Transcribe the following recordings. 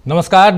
नमस्कार।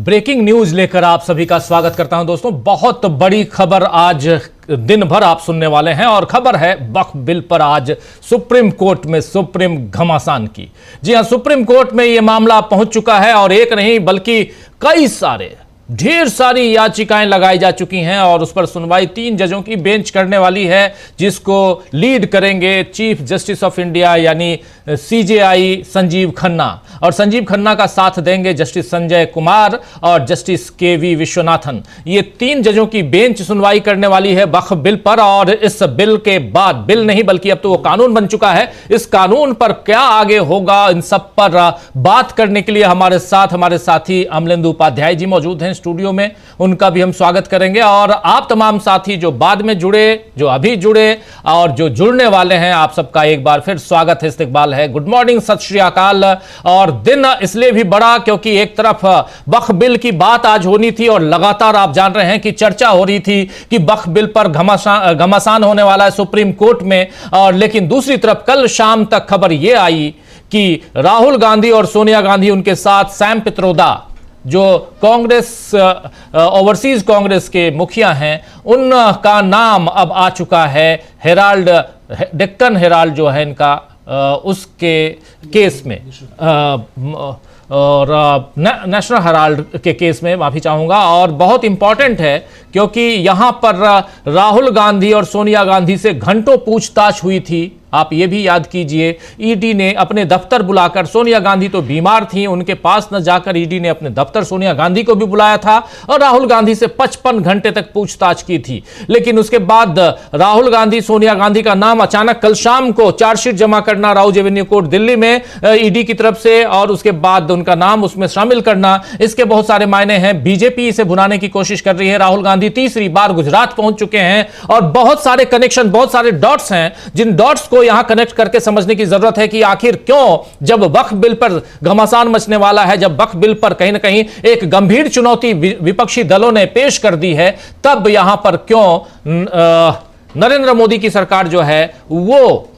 Breaking news लेकर आप सभी का स्वागत करता हूं दोस्तों। बहुत बड़ी खबर आज दिन भर आप सुनने वाले हैं और खबर है वक्फ बिल पर आज सुप्रीम कोर्ट में सुप्रीम घमासान की। जी हां, सुप्रीम कोर्ट में यह मामला पहुंच चुका है और एक नहीं बल्कि कई सारे ढेर सारी याचिकाएं लगाई जा चुकी हैं और उस पर सुनवाई 3 जजों की बेंच करने वाली है, जिसको लीड करेंगे चीफ जस्टिस ऑफ इंडिया यानी सीजेआई संजीव खन्ना, और संजीव खन्ना का साथ देंगे जस्टिस संजय कुमार और जस्टिस केवी विश्वनाथन। ये 3 जजों की बेंच सुनवाई करने वाली है वक्फ बिल पर। और इस बिल के बाद, बिल नहीं बल्कि अब तो वो कानून बन चुका है, इस कानून पर क्या आगे होगा, इन सब पर बात करने के लिए हमारे साथ हमारे साथी अमलेंदु उपाध्याय जी मौजूद हैं स्टूडियो में। उनका भी हम स्वागत करेंगे और आप तमाम साथी जो बाद में जुड़े, जो अभी जुड़े और जो जुड़ने वाले हैं, आप सबका एक बार फिर स्वागत है, इस्तकबाल है। गुड मॉर्निंग, सत श्री अकाल। और दिन इसलिए भी बड़ा क्योंकि एक तरफ वक्फ बिल की बात आज होनी थी और लगातार आप जान रहे हैं कि चर्चा हो रही थी कि वक्फ बिल पर घमासान होने वाला है सुप्रीम कोर्ट में, और लेकिन दूसरी तरफ कल शाम तक खबर यह आई कि राहुल गांधी और सोनिया गांधी, उनके साथ सैम पित्रोदा जो कांग्रेस ओवरसीज कांग्रेस के मुखिया हैं, उनका नाम अब आ चुका है हेराल्ड, डेक्कन हेराल्ड जो है इनका, उसके केस में और नेशनल हेराल्ड के केस में, माफी चाहूंगा। और बहुत इंपॉर्टेंट है क्योंकि यहां पर राहुल गांधी और सोनिया गांधी से घंटों पूछताछ हुई थी। आप ये भी याद कीजिए, ईडी ने अपने दफ्तर बुलाकर, सोनिया गांधी तो बीमार थी, उनके पास न जाकर ईडी ने अपने दफ्तर सोनिया गांधी को भी बुलाया था और राहुल गांधी से 55 घंटे तक पूछताछ की थी। लेकिन उसके बाद राहुल गांधी, सोनिया गांधी का नाम अचानक कल शाम को चार्जशीट जमा करना राउज एवेन्यू कोर्ट दिल्ली में ईडी की तरफ से, और उसके बाद उनका नाम उसमें शामिल करना, इसके बहुत सारे मायने हैं। बीजेपी इसे भुनाने की कोशिश कर रही है। राहुल गांधी तीसरी बार गुजरात पहुंच चुके हैं और बहुत सारे कनेक्शन, बहुत सारे डॉट्स हैं, जिन डॉट्स को यहां कनेक्ट करके समझने की जरूरत है कि आखिर क्यों जब वक्फ बिल पर घमासान मचने वाला है, जब वक्फ बिल पर कहीं ना कहीं एक गंभीर चुनौती विपक्षी दलों ने पेश कर दी है, तब यहां पर क्यों नरेंद्र मोदी की सरकार जो है वो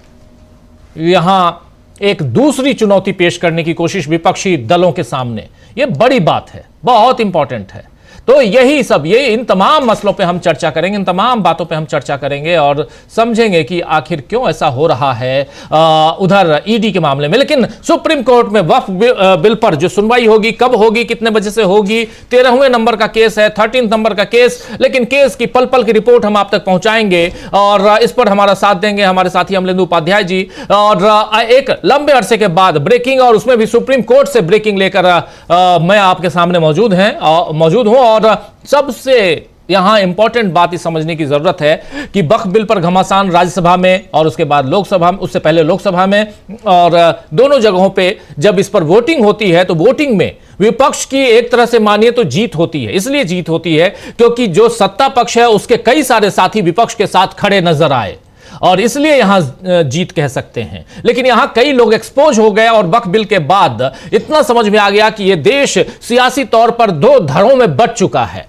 यहां एक दूसरी चुनौती पेश करने की कोशिश विपक्षी दलों के सामने। यह बड़ी बात है, बहुत इंपॉर्टेंट है। तो यही सब, ये इन तमाम मसलों पे हम चर्चा करेंगे, इन तमाम बातों पे हम चर्चा करेंगे और समझेंगे कि आखिर क्यों ऐसा हो रहा है उधर ईडी के मामले में। लेकिन सुप्रीम कोर्ट में वक्फ बिल पर जो सुनवाई होगी, कब होगी, कितने बजे से होगी, 13वें नंबर का केस है, 13 नंबर का केस। लेकिन केस की पल पल की रिपोर्ट हम आप तक पहुंचाएंगे और इस पर हमारा साथ देंगे हमारे साथी अमलेंदु उपाध्याय जी। और एक लंबे अरसे के बाद ब्रेकिंग, और उसमें भी सुप्रीम कोर्ट से ब्रेकिंग लेकर मैं आपके सामने मौजूद हूं। और सबसे यहां इंपॉर्टेंट बात इस समझने की जरूरत है कि वक्फ बिल पर घमासान राज्यसभा में और उसके बाद लोकसभा में, उससे पहले लोकसभा में, और दोनों जगहों पे जब इस पर वोटिंग होती है तो वोटिंग में विपक्ष की एक तरह से मानिए तो जीत होती है। इसलिए जीत होती है क्योंकि जो सत्ता पक्ष है उसके कई सारे साथी विपक्ष के साथ खड़े नजर आए और इसलिए यहां जीत कह सकते हैं। लेकिन यहां कई लोग एक्सपोज हो गए और वक्फ बिल के बाद इतना समझ में आ गया कि यह देश सियासी तौर पर 2 धड़ों में बंट चुका है।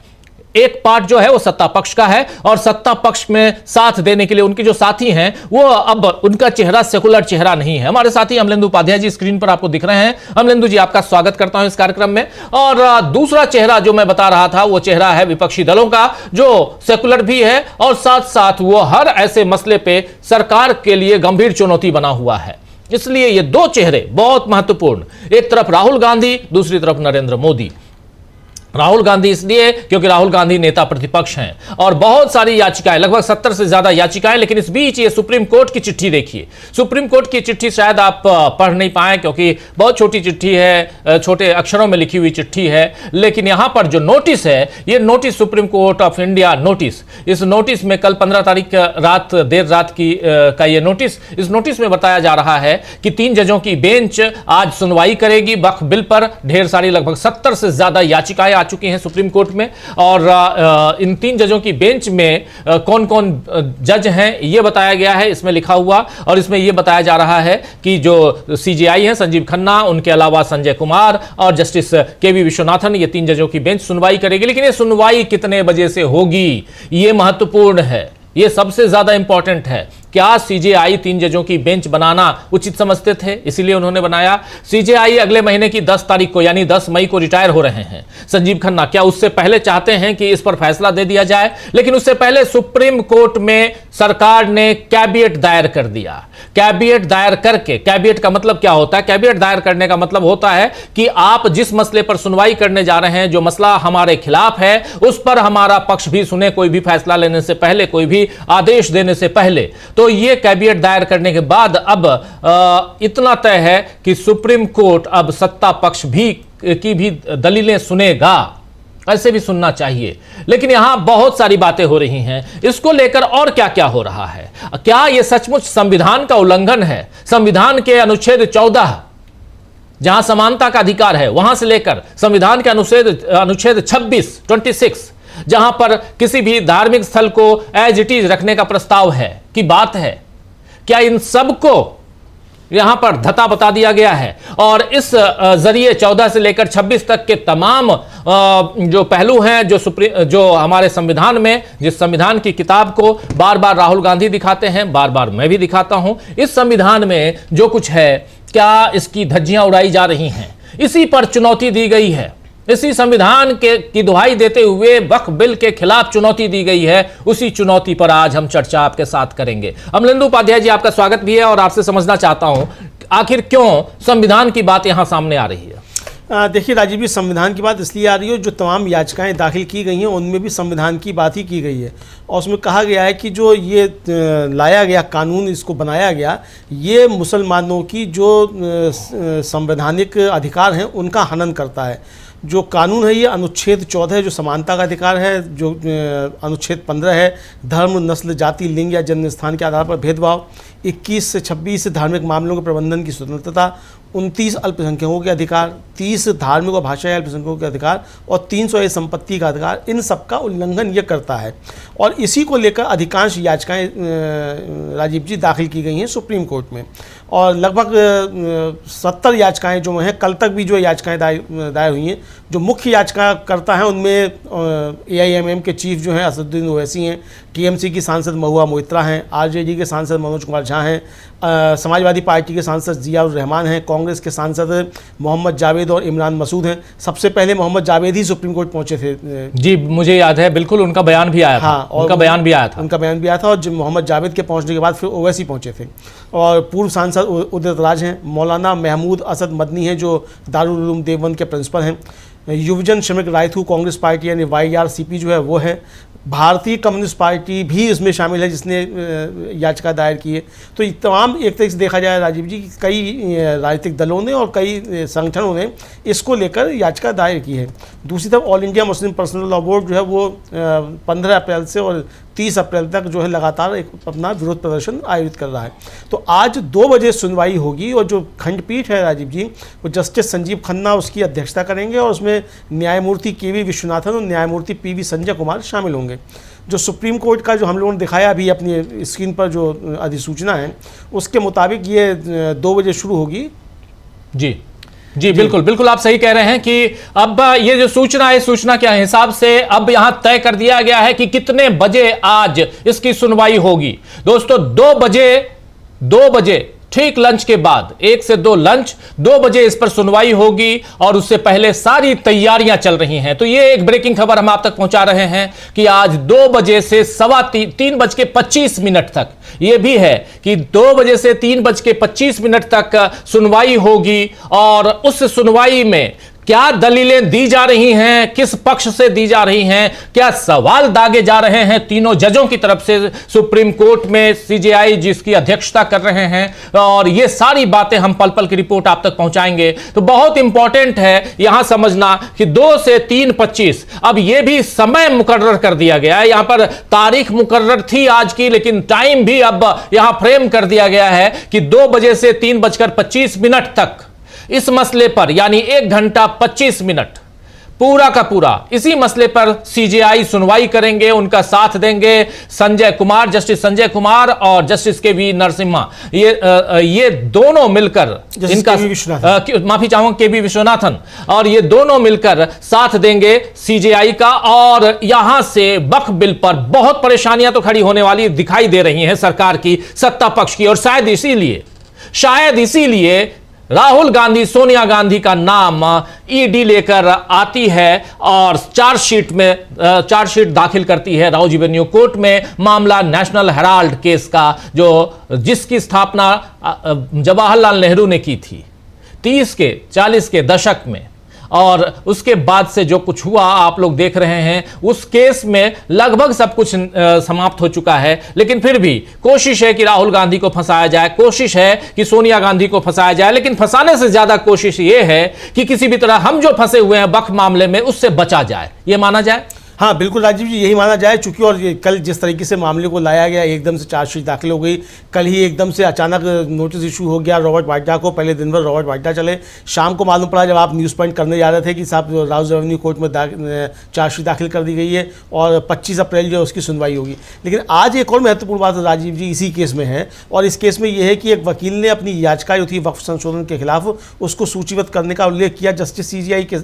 एक पार्ट जो है वो सत्ता पक्ष का है और सत्ता पक्ष में साथ देने के लिए उनके जो साथी हैं वो अब उनका चेहरा सेकुलर चेहरा नहीं है। हमारे साथी अमलेंदु उपाध्याय जी स्क्रीन पर आपको दिख रहे हैं। अमलेंदु जी, आपका स्वागत करता हूं इस कार्यक्रम में। और दूसरा चेहरा जो मैं बता रहा था वो चेहरा है विपक्षी दलों का, जो सेकुलर भी है और साथ साथ वो हर ऐसे मसले पे सरकार के लिए गंभीर चुनौती बना हुआ है। इसलिए ये 2 चेहरे बहुत महत्वपूर्ण, एक तरफ राहुल गांधी, दूसरी तरफ नरेंद्र मोदी। राहुल गांधी इसलिए क्योंकि राहुल गांधी नेता प्रतिपक्ष हैं और बहुत सारी याचिकाएं, लगभग 70 से ज्यादा याचिकाएं। लेकिन इस बीच ये सुप्रीम कोर्ट की चिट्ठी देखिए। सुप्रीम कोर्ट की चिट्ठी शायद आप पढ़ नहीं पाए क्योंकि बहुत छोटी चिट्ठी है, छोटे अक्षरों में लिखी हुई चिट्ठी है। लेकिन यहां पर जो नोटिस है, ये notice supreme court of India notice, इस नोटिस में कल 15 तारीख रात, देर रात की का ये नोटिस, इस नोटिस में बताया जा रहा है कि 3 जजों की बेंच आज सुनवाई करेगी वक्फ बिल पर। ढेर सारी, लगभग 70 से ज्यादा याचिकाएं आ चुकी हैं सुप्रीम कोर्ट में और इन 3 जजों की बेंच में कौन कौन जज हैं ये बताया गया है इसमें लिखा हुआ। और इसमें यह बताया जा रहा है कि जो सीजेआई हैं संजीव खन्ना, उनके अलावा संजय कुमार और जस्टिस केवी विश्वनाथन, ये 3 जजों की बेंच सुनवाई करेगी। लेकिन ये सुनवाई कितने बजे से होगी ये महत्वपूर्ण है, ये सबसे ज्यादा इंपॉर्टेंट है क्या सीजेआई 3 जजों की बेंच बनाना उचित समझते थे, इसीलिए उन्होंने बनाया। सीजेआई अगले महीने की 10 तारीख को यानी 10 मई को रिटायर हो रहे हैं संजीव खन्ना। क्या उससे पहले चाहते हैं कि इस पर फैसला दे दिया जाए? लेकिन उससे पहले सुप्रीम कोर्ट में सरकार ने कैविएट दायर कर दिया। कैविएट दायर करके, कैविएट का मतलब क्या होता है? कैविएट दायर करने का मतलब होता है कि आप जिस मसले पर सुनवाई करने जा रहे हैं, जो मसला हमारे खिलाफ है, उस पर हमारा पक्ष भी सुने, कोई भी फैसला लेने से पहले, कोई भी आदेश देने से पहले। तो यह कैविएट दायर करने के बाद अब इतना तय है कि सुप्रीम कोर्ट अब सत्ता पक्ष की भी दलीलें सुनेगा। ऐसे भी सुनना चाहिए। लेकिन यहां बहुत सारी बातें हो रही हैं, इसको लेकर और क्या क्या हो रहा है? क्या यह सचमुच संविधान का उल्लंघन है? संविधान के अनुच्छेद 14 जहां समानता का अधिकार है, वहां से लेकर संविधान के अनुच्छेद 26 जहां पर किसी भी धार्मिक स्थल को एज इट इज रखने का प्रस्ताव है की बात है, क्या इन सबको यहां पर धता बता दिया गया है? और इस जरिए 14 से लेकर 26 तक के तमाम जो पहलू हैं, जो हमारे संविधान में, जिस संविधान की किताब को बार बार राहुल गांधी दिखाते हैं, बार बार मैं भी दिखाता हूं, इस संविधान में जो कुछ है, क्या इसकी धज्जियां उड़ाई जा रही हैं? इसी पर चुनौती दी गई है। इसी संविधान की दुहाई देते हुए वक्फ बिल के खिलाफ चुनौती दी गई है। उसी चुनौती पर आज हम चर्चा आपके साथ करेंगे। अमलेंदु उपाध्याय जी, आपका स्वागत भी है और आपसे समझना चाहता हूं आखिर क्यों संविधान की बात यहां सामने आ रही है। देखिए राजीव जी, संविधान की बात इसलिए आ रही है, जो तमाम याचिकाएं दाखिल की गई हैं उनमें भी संविधान की बात ही की गई है। और उसमें कहा गया है कि जो ये लाया गया कानून, इसको बनाया गया, ये मुसलमानों की जो संवैधानिक अधिकार हैं उनका हनन करता है। जो कानून है ये अनुच्छेद 14 है जो समानता का अधिकार है, जो अनुच्छेद 15 है धर्म, नस्ल, जाति, लिंग या जन्म स्थान के आधार पर भेदभाव, 21 से 26 धार्मिक मामलों के प्रबंधन की स्वतंत्रता, 29 अल्पसंख्यकों के अधिकार, 30 धार्मिक और भाषाई अल्पसंख्यकों के अधिकार और 300 संपत्ति का अधिकार, इन सब का उल्लंघन ये करता है। और इसी को लेकर अधिकांश याचिकाएं राजीव जी दाखिल की गई हैं सुप्रीम कोर्ट में। और लगभग 70 याचिकाएं जो हैं, कल तक भी जो याचिकाएं दायर हुई हैं, जो मुख्य याचिकाकर्ता हैं उनमें AIMM के चीफ जो हैं असदुद्दीन ओवैसी हैं, TMC की सांसद महुआ मोइत्रा हैं, RJD के सांसद मनोज कुमार झा हैं, समाजवादी पार्टी के सांसद जियाउर रहमान हैं, कांग्रेस के सांसद मोहम्मद जावेद और इमरान मसूद हैं। सबसे पहले मोहम्मद जावेद ही सुप्रीम कोर्ट पहुंचे थे। जी, मुझे याद है, बिल्कुल उनका बयान भी आया था। हाँ, और उनका बयान भी आया था। और मोहम्मद जावेद के पहुंचने के बाद फिर ओवैसी पहुंचे थे। और पूर्व सांसद उदित राज हैं, मौलाना महमूद असद मदनी हैं जो दारुल उलूम देवबंद के प्रिंसिपल हैं, युवजन श्रमिक रायथू कांग्रेस पार्टी यानी YRCP जो है वो है, भारतीय कम्युनिस्ट पार्टी भी इसमें शामिल है जिसने याचिका दायर की है। तो ये तमाम, एक तरीके से देखा जाए राजीव जी, कई राजनीतिक दलों ने और कई संगठनों ने इसको लेकर याचिका दायर की है। दूसरी तरफ all India Muslim personal law board जो है वो 15 अप्रैल से और 30 अप्रैल तक जो है लगातार अपना विरोध प्रदर्शन आयोजित कर रहा है। तो आज 2 बजे सुनवाई होगी और जो खंडपीठ है राजीव जी, वो जस्टिस संजीव खन्ना उसकी अध्यक्षता करेंगे और उसमें न्यायमूर्ति KV विश्वनाथन और न्यायमूर्ति PV संजय कुमार शामिल होंगे। जो सुप्रीम कोर्ट का जो हम लोगों ने दिखाया अभी अपनी स्क्रीन पर जो अधिसूचना है, उसके मुताबिक ये 2 बजे शुरू होगी। जी, बिल्कुल आप सही कह रहे हैं कि अब ये जो सूचना है, सूचना के हिसाब से अब यहां तय कर दिया गया है कि कितने बजे आज इसकी सुनवाई होगी। दोस्तों 2 बजे ठीक लंच के बाद, 1 से 2 लंच, 2 बजे इस पर सुनवाई होगी और उससे पहले सारी तैयारियां चल रही हैं। तो ये एक ब्रेकिंग खबर हम आप तक पहुंचा रहे हैं कि आज 2 बजे से 3:25 तक, ये भी है कि 2 बजे से 3:25 तक सुनवाई होगी। और उस सुनवाई में क्या दलीलें दी जा रही हैं, किस पक्ष से दी जा रही हैं, क्या सवाल दागे जा रहे हैं तीनों जजों की तरफ से सुप्रीम कोर्ट में, CJI जिसकी अध्यक्षता कर रहे हैं, और ये सारी बातें हम पल पल की रिपोर्ट आप तक पहुंचाएंगे। तो बहुत इंपॉर्टेंट है यहां समझना कि 2 से 3:25 अब ये भी समय मुकर्रर कर दिया गया है। यहां पर तारीख मुकर्रर थी आज की, लेकिन टाइम भी अब यहां फ्रेम कर दिया गया है कि 2 बजे से 3:25 तक इस मसले पर, यानी 1 घंटा 25 मिनट पूरा का पूरा इसी मसले पर सीजेआई सुनवाई करेंगे, उनका साथ देंगे संजय कुमार, जस्टिस संजय कुमार और जस्टिस के.वी. नरसिम्हा। ये दोनों मिलकर इनका माफी चाहूंगा के.वी. विश्वनाथन, और ये दोनों मिलकर साथ देंगे सीजेआई का। और यहां से वक्फ बिल पर बहुत परेशानियां तो खड़ी होने वाली दिखाई दे रही हैं सरकार की, सत्ता पक्ष की, और शायद इसीलिए राहुल गांधी, सोनिया गांधी का नाम ईडी लेकर आती है और चार्जशीट दाखिल करती है राउजी वेन्यू कोर्ट में। मामला नेशनल हेराल्ड केस का, जिसकी स्थापना जवाहरलाल नेहरू ने की थी 30 के 40 के दशक में, और उसके बाद से जो कुछ हुआ आप लोग देख रहे हैं। उस केस में लगभग सब कुछ समाप्त हो चुका है, लेकिन फिर भी कोशिश है कि राहुल गांधी को फंसाया जाए, कोशिश है कि सोनिया गांधी को फंसाया जाए, लेकिन फंसाने से ज्यादा कोशिश यह है कि किसी भी तरह हम जो फंसे हुए हैं वक्फ मामले में उससे बचा जाए, यह माना जाए। हाँ बिल्कुल राजीव जी, यही माना जाए। चूंकि और कल जिस तरीके से मामले को लाया गया, एकदम से चार्जशीट दाखिल हो गई, कल ही एकदम से अचानक नोटिस इशू हो गया रॉबर्ट वाड्रा को। पहले दिन भर रॉबर्ट वाड्रा चले, शाम को मालूम पड़ा जब आप न्यूज़ पॉइंट करने जा रहे थे कि साहब राउज रेवेन्यू कोर्ट में चार्जशीट दाखिल कर दी गई है और 25 अप्रैल जो है उसकी सुनवाई होगी। लेकिन आज एक और महत्वपूर्ण बात राजीव जी इसी केस में है, और इस केस में यह है कि एक वकील ने अपनी याचिका जो थी वक्फ संशोधन के खिलाफ, उसको सूचीबद्ध करने का उल्लेख किया जस्टिस सीजेआई के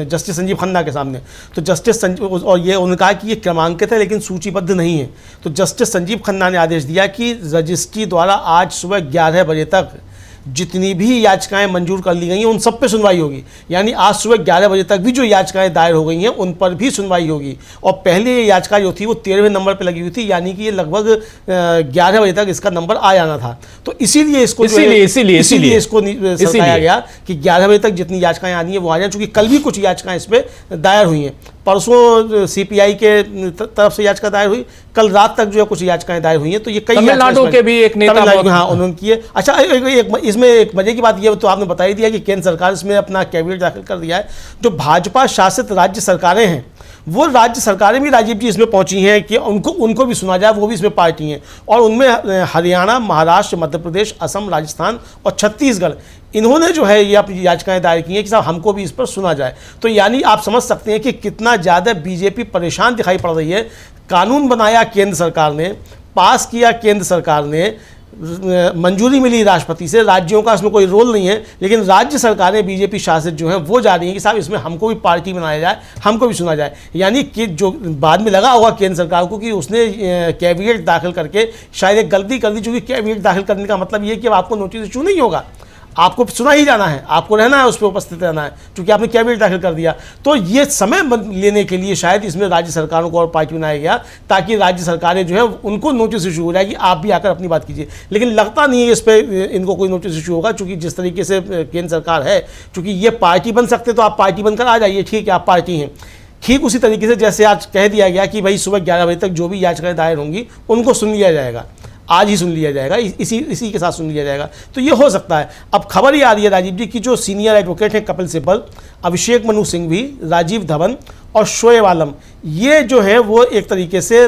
जस्टिस संजीव खन्ना के सामने। तो जस्टिस और ये उन्होंने कहा कि ये क्रमांकित है लेकिन सूचीबद्ध नहीं है। तो जस्टिस संजीव खन्ना ने आदेश दिया कि रजिस्ट्री द्वारा आज सुबह 11 बजे तक जितनी भी याचिकाएं मंजूर कर ली गई हैं उन सब पे सुनवाई होगी। यानी आज सुबह 11 बजे तक भी जो याचिकाएं दायर हो गई हैं उन पर भी सुनवाई होगी। और पहले ये याचिका जो थी वो 13वें नंबर पे लगी हुई थी, यानी कि ये लगभग 11 बजे तक इसका नंबर आ जाना था। तो इसीलिए इसको इसीलिए इसको सरकाया गया कि 11 बजे तक जितनी याचिकाएं आनी है वो आ जाए। चूंकि कल भी कुछ याचिकाएं इस पर दायर हुई हैं, परसों सीपीआई के तरफ से याचिका दायर हुई, कल रात तक जो है कुछ याचिकाएं दायर हुई हैं। तो ये कई तमिलनाडु के भी एक नेता, हाँ उन्होंने किए। अच्छा इसमें एक मजे की बात ये तो आपने बता ही दिया कि केंद्र सरकार इसमें अपना कैबिनेट दाखिल कर दिया है। जो भाजपा शासित राज्य सरकारें हैं वो राज्य सरकारें भी राजीव जी इसमें पहुंची हैं कि उनको भी सुना जाए, वो भी इसमें पार्टी हैं। और उनमें हरियाणा, महाराष्ट्र, मध्य प्रदेश, असम, राजस्थान और छत्तीसगढ़, इन्होंने जो है ये अपनी याचिकाएं दायर की हैं कि साहब हमको भी इस पर सुना जाए। तो यानी आप समझ सकते हैं कि कितना ज़्यादा बीजेपी परेशान दिखाई पड़ रही है। कानून बनाया केंद्र सरकार ने, पास किया केंद्र सरकार ने, मंजूरी मिली राष्ट्रपति से, राज्यों का इसमें कोई रोल नहीं है, लेकिन राज्य सरकारें बीजेपी शासित जो हैं वो जा रही हैं कि साहब इसमें हमको भी पार्टी बनाया जाए, हमको भी सुना जाए। यानी कि जो बाद में लगा होगा केंद्र सरकार को कि उसने कैबिनेट दाखिल करके शायद एक गलती कर दी, चूँकि कैबिनेट दाखिल करने का मतलब ये कि अब आपको नोटिस इशू नहीं होगा, आपको सुना ही जाना है, आपको रहना है, उस पर उपस्थित रहना है, क्योंकि आपने कैबिनेट दाखिल कर दिया। तो ये समय लेने के लिए शायद इसमें राज्य सरकारों को और पार्टी बनाया गया, ताकि राज्य सरकारें जो है उनको नोटिस इशू हो जाएगी, आप भी आकर अपनी बात कीजिए। लेकिन लगता नहीं है इस पर इनको कोई नोटिस इशू होगा, चूँकि जिस तरीके से केंद्र सरकार है, चूँकि ये पार्टी बन सकते तो आप पार्टी बनकर आ जाइए, ठीक है आप पार्टी हैं। ठीक उसी तरीके से जैसे आज कह दिया गया कि भाई सुबह 11 बजे तक जो भी याचिकाएं दायर होंगी उनको सुन लिया जाएगा, आज ही सुन लिया जाएगा, इसी के साथ सुन लिया जाएगा। तो ये हो सकता है। अब खबर ये आ रही है राजीव जी की जो सीनियर एडवोकेट हैं कपिल सिब्बल, अभिषेक मनु सिंघवी, राजीव धवन और शोएब आलम, ये जो है वो एक तरीके से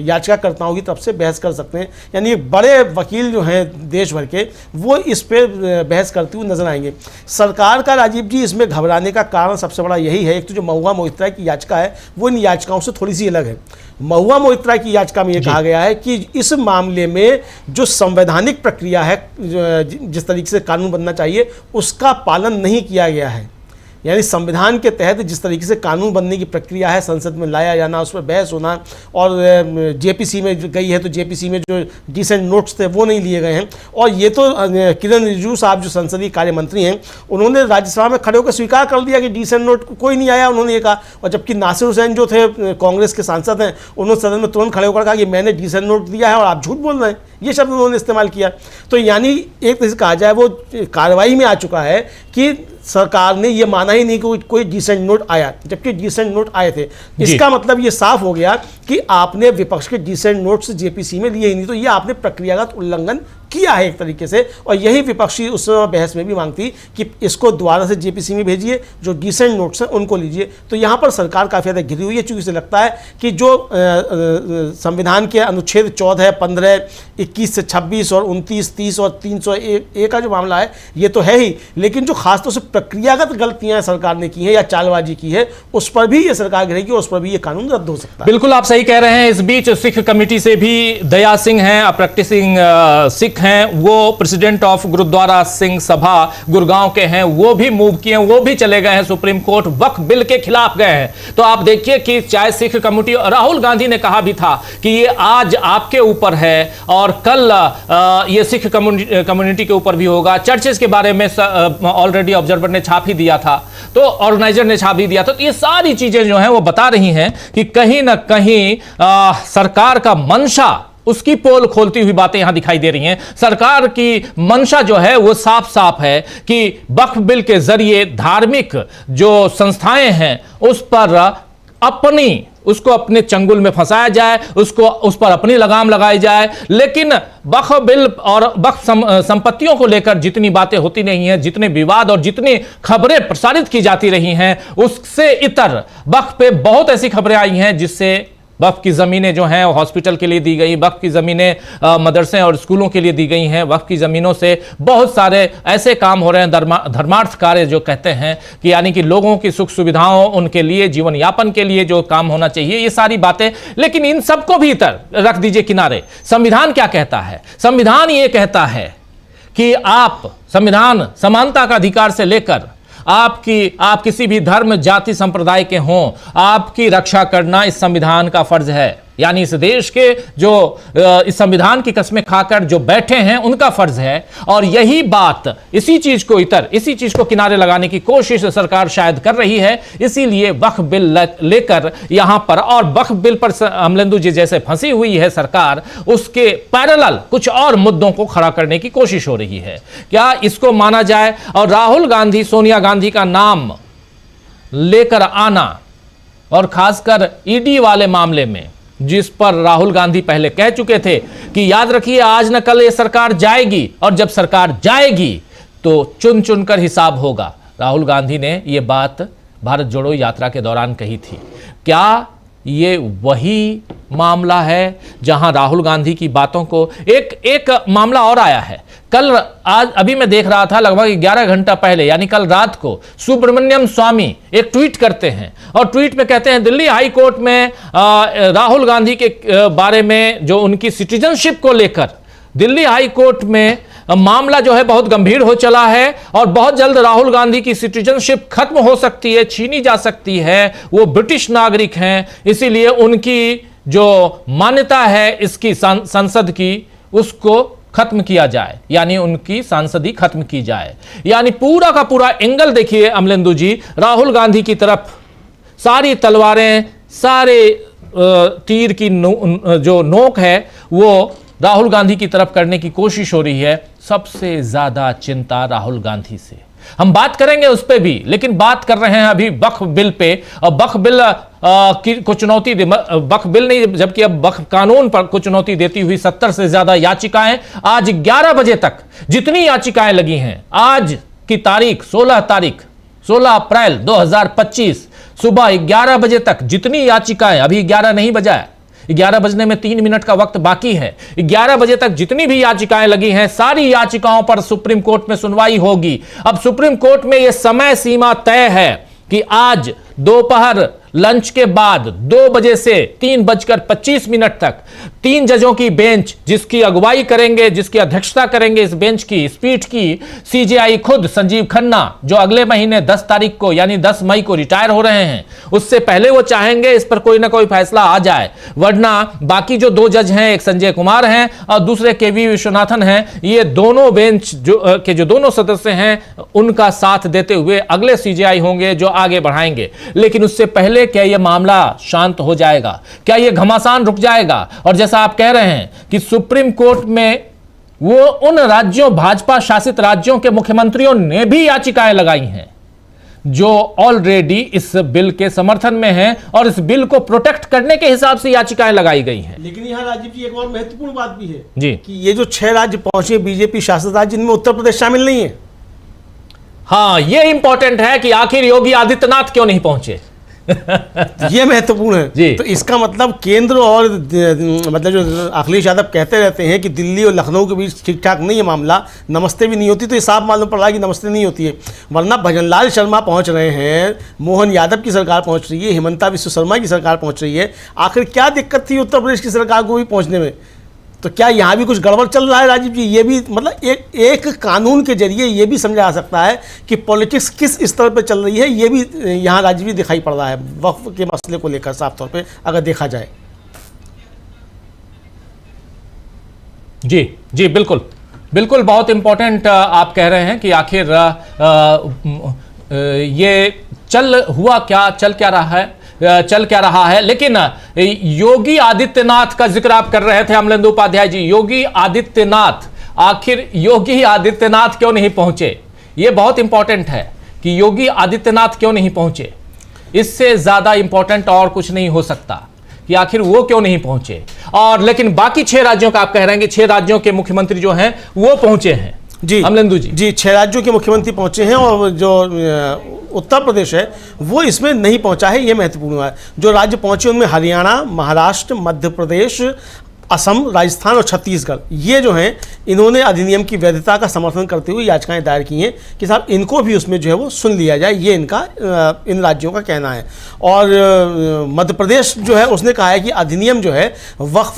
याचिकाकर्ताओं की तरफ से बहस कर सकते हैं। यानी बड़े वकील जो हैं देश भर के वो इस पर बहस करते हुए नजर आएंगे। सरकार का राजीव जी इसमें घबराने का कारण सबसे बड़ा यही है, एक तो जो महुआ मोइत्रा की याचिका है वो इन याचिकाओं से थोड़ी सी अलग है। महुआ मोइत्रा की याचिका में ये कहा गया है कि इस मामले में जो संवैधानिक प्रक्रिया है, जिस तरीके से कानून बनना चाहिए उसका पालन नहीं किया गया है। यानी संविधान के तहत जिस तरीके से कानून बनने की प्रक्रिया है, संसद में लाया जाना, उस पर बहस होना, और जेपीसी में गई है तो जेपीसी में जो डिसेंट नोट्स थे वो नहीं लिए गए हैं। और ये तो किरण रिजिजू साहब जो संसदीय कार्य मंत्री हैं उन्होंने राज्यसभा में खड़े होकर स्वीकार कर दिया कि डिसेंट नोट कोई नहीं आया, उन्होंने ये कहा। और जबकि नासिर हुसैन जो थे कांग्रेस के सांसद हैं, उन्होंने सदन में तुरंत खड़े होकर कहा कि मैंने डिसेंट नोट दिया है और आप झूठ बोल रहे हैं, ये शब्द उन्होंने इस्तेमाल किया। तो यानी एक तरह से कहा जाए वो कार्रवाई में आ चुका है कि सरकार ने ये माना ही नहीं कि कोई डिसेंट नोट आया, जबकि डिसेंट नोट आए थे। इसका मतलब ये साफ हो गया कि आपने विपक्ष के डिसेंट नोट्स जेपीसी में लिए ही नहीं, तो ये आपने प्रक्रियागत उल्लंघन किया है एक तरीके से, और यही विपक्षी उस समय बहस में भी मांगती कि इसको दोबारा से जेपीसी में भेजिए, जो डिसेंट नोट्स हैं उनको लीजिए। तो यहाँ पर सरकार काफ़ी ज़्यादा घिरी हुई है, चूँकि इसे लगता है कि जो संविधान के अनुच्छेद 14, 15, 21 से 26 और 29, 30 और 301 का जो मामला है ये तो है ही, लेकिन जो खासतौर से प्रक्रियागत गलतियाँ सरकार ने की हैं या चालबाजी की है उस पर भी ये सरकार गिरेगी, उस पर भी ये कानून रद्द हो सकता है। बिल्कुल आप सही कह रहे हैं। इस बीच सिख कमेटी से भी दया सिंह हैं, प्रैक्टिसिंग सिख हैं, वो प्रेसिडेंट ऑफ गुरुद्वारा सिंह सभा गुड़गांव के हैं, वो भी मूव किए, वो भी चले गए हैं सुप्रीम कोर्ट, वक्फ बिल के खिलाफ गए हैं। तो आप देखिए कि चाहे सिख कमेटी, राहुल गांधी ने कहा भी था कि ये आज आपके ऊपर है और कल ये सिख कम्युनिटी के ऊपर भी होगा। चर्चेस के बारे में ऑलरेडी ऑब्जर्वर ने छाप ही दिया था, तो ऑर्गेनाइजर ने छाप ही दिया था। तो ये सारी चीजें जो हैं वो बता रही हैं कि कहीं ना कहीं सरकार का मंशा, उसकी पोल खोलती हुई बातें यहां दिखाई दे रही हैं। सरकार की मंशा जो है वो साफ साफ है कि वक्फ बिल के जरिए धार्मिक जो संस्थाएं हैं उस पर उसको अपने चंगुल में फंसाया जाए, उस पर अपनी लगाम लगाई जाए। लेकिन वक्फ बिल और वक्फ संपत्तियों को लेकर जितनी बातें होती नहीं हैं, जितने विवाद और जितनी खबरें प्रसारित की जाती रही हैं, उससे इतर वक्फ पे बहुत ऐसी खबरें आई हैं जिससे वक्फ की ज़मीनें जो हैं वो हॉस्पिटल के लिए दी गई, वक्फ की ज़मीनें मदरसे और स्कूलों के लिए दी गई हैं, वक्फ की ज़मीनों से बहुत सारे ऐसे काम हो रहे हैं, धर्मार्थ कार्य जो कहते हैं कि यानी कि लोगों की सुख सुविधाओं, उनके लिए जीवन यापन के लिए जो काम होना चाहिए, ये सारी बातें। लेकिन इन सबको भी इतर रख दीजिए किनारे। संविधान क्या कहता है? संविधान ये कहता है कि संविधान समानता का अधिकार से लेकर आप किसी भी धर्म, जाति, संप्रदाय के हों, आपकी रक्षा करना इस संविधान का फर्ज है। यानी इस देश के जो इस संविधान की कसमें खाकर जो बैठे हैं उनका फर्ज है। और यही बात, इसी चीज को किनारे लगाने की कोशिश सरकार शायद कर रही है। इसीलिए वक्फ बिल लेकर यहां पर, और वक्फ बिल पर अमलेंदु जी जैसे फंसी हुई है सरकार, उसके पैरेलल कुछ और मुद्दों को खड़ा करने की कोशिश हो रही है। क्या इसको माना जाए? और राहुल गांधी, सोनिया गांधी का नाम लेकर आना, और खासकर ईडी वाले मामले में, जिस पर राहुल गांधी पहले कह चुके थे कि याद रखिए आज न कल ये सरकार जाएगी, और जब सरकार जाएगी तो चुन चुनकर हिसाब होगा। राहुल गांधी ने ये बात भारत जोड़ो यात्रा के दौरान कही थी। क्या ये वही मामला है जहां राहुल गांधी की बातों को एक मामला और आया है। आज अभी मैं देख रहा था, लगभग 11 घंटा पहले, यानी कल रात को सुब्रमण्यम स्वामी एक ट्वीट करते हैं और ट्वीट में कहते हैं दिल्ली हाई कोर्ट में राहुल गांधी के बारे में जो उनकी सिटीजनशिप को लेकर दिल्ली हाई कोर्ट में मामला जो है बहुत गंभीर हो चला है और बहुत जल्द राहुल गांधी की सिटीजनशिप खत्म हो सकती है, छीनी जा सकती है। वो ब्रिटिश नागरिक हैं, इसीलिए उनकी जो मान्यता है इसकी संसद की, उसको खत्म किया जाए, यानी उनकी सांसदी खत्म की जाए। यानी पूरा का पूरा एंगल देखिए अमलेंदु जी, राहुल गांधी की तरफ सारी तलवारें, सारे तीर की जो नोक है वो राहुल गांधी की तरफ करने की कोशिश हो रही है। सबसे ज्यादा चिंता राहुल गांधी से, हम बात करेंगे उस पे भी, लेकिन बात कर रहे हैं अभी वक्फ बिल पे। और वक्फ बिल को चुनौती वक्फ बिल नहीं, जबकि अब वक्फ कानून पर को चुनौती देती हुई 70 से ज्यादा याचिकाएं आज 11 बजे तक जितनी याचिकाएं लगी हैं, आज की तारीख 16 अप्रैल 2025 सुबह 11 बजे तक जितनी याचिकाएं, अभी 11 नहीं बजा है, 11 बजने में 3 मिनट का वक्त बाकी है, 11 बजे तक जितनी भी याचिकाएं लगी हैं, सारी याचिकाओं पर सुप्रीम कोर्ट में सुनवाई होगी। अब सुप्रीम कोर्ट में यह समय सीमा तय है कि आज दोपहर लंच के बाद 2 बजे से 3:25 तक 3 जजों की बेंच, जिसकी अगुवाई करेंगे, जिसकी अध्यक्षता करेंगे इस बेंच की, इस पीठ की सीजेआई खुद संजीव खन्ना, जो अगले महीने 10 तारीख को यानी 10 मई को रिटायर हो रहे हैं। उससे पहले वो चाहेंगे इस पर कोई ना कोई फैसला आ जाए, वरना बाकी जो 2 जज हैं, एक संजय कुमार हैं और दूसरे केवी विश्वनाथन हैं, ये दोनों बेंच जो दोनों सदस्य हैं उनका साथ देते हुए अगले सीजेआई होंगे जो आगे बढ़ाएंगे। लेकिन उससे पहले क्या यह मामला शांत हो जाएगा? क्या यह घमासान रुक जाएगा? और जैसा आप कह रहे हैं कि सुप्रीम कोर्ट में वो उन राज्यों, भाजपा शासित राज्यों के मुख्यमंत्रियों ने भी याचिकाएं लगाई हैं, जो ऑलरेडी इस बिल के समर्थन में हैं और इस बिल को प्रोटेक्ट करने के हिसाब से याचिकाएं लगाई गई हैं। लेकिन यहाँ राजीव जी एक और महत्वपूर्ण बात भी है जी कि ये जो 6 राज्य पहुंचे बीजेपी शासित राज्य, जिनमें उत्तर प्रदेश शामिल नहीं है। हाँ, ये इंपॉर्टेंट है कि आखिर योगी आदित्यनाथ क्यों नहीं पहुंचे। ये महत्वपूर्ण है जी। तो इसका मतलब केंद्र और मतलब जो अखिलेश यादव कहते रहते हैं कि दिल्ली और लखनऊ के बीच ठीक ठाक नहीं है मामला, नमस्ते भी नहीं होती, तो ये साफ मालूम पड़ रहा है कि नमस्ते नहीं होती है। वरना भजनलाल शर्मा पहुंच रहे हैं, मोहन यादव की सरकार पहुंच रही है, हिमंता विश्व शर्मा की सरकार पहुंच रही है, आखिर क्या दिक्कत थी उत्तर प्रदेश की सरकार को भी पहुंचने में? तो क्या यहाँ भी कुछ गड़बड़ चल रहा है राजीव जी? ये भी मतलब एक कानून के जरिए ये भी समझा जा सकता है कि पॉलिटिक्स किस स्तर पर चल रही है। ये भी यहाँ राजीव जी दिखाई पड़ रहा है वक्फ के मसले को लेकर, साफ तौर पे अगर देखा जाए। जी जी बिल्कुल बिल्कुल, बहुत इंपॉर्टेंट आप कह रहे हैं कि आखिर ये चल क्या रहा है। लेकिन योगी आदित्यनाथ का जिक्र आप कर रहे थे अमलेंदु उपाध्याय जी, योगी आदित्यनाथ, आखिर योगी आदित्यनाथ क्यों नहीं पहुंचे? यह बहुत इंपॉर्टेंट है कि योगी आदित्यनाथ क्यों नहीं पहुंचे। इससे ज्यादा इंपॉर्टेंट और कुछ नहीं हो सकता कि आखिर वो क्यों नहीं पहुंचे। और लेकिन बाकी 6 राज्यों का आप कह रहे हैं कि 6 राज्यों के मुख्यमंत्री जो हैं वो पहुंचे हैं। जी अमलेंदु जी, जी 6 राज्यों के मुख्यमंत्री पहुंचे हैं और जो उत्तर प्रदेश है वो इसमें नहीं पहुंचा है। ये महत्वपूर्ण है। जो राज्य पहुंचे उनमें हरियाणा, महाराष्ट्र, मध्य प्रदेश, असम, राजस्थान और छत्तीसगढ़, ये जो हैं इन्होंने अधिनियम की वैधता का समर्थन करते हुए याचिकाएं दायर की हैं कि साहब इनको भी उसमें जो है वो सुन लिया जाए। ये इनका इन राज्यों का कहना है। और मध्य प्रदेश जो है उसने कहा है कि अधिनियम जो है वक्फ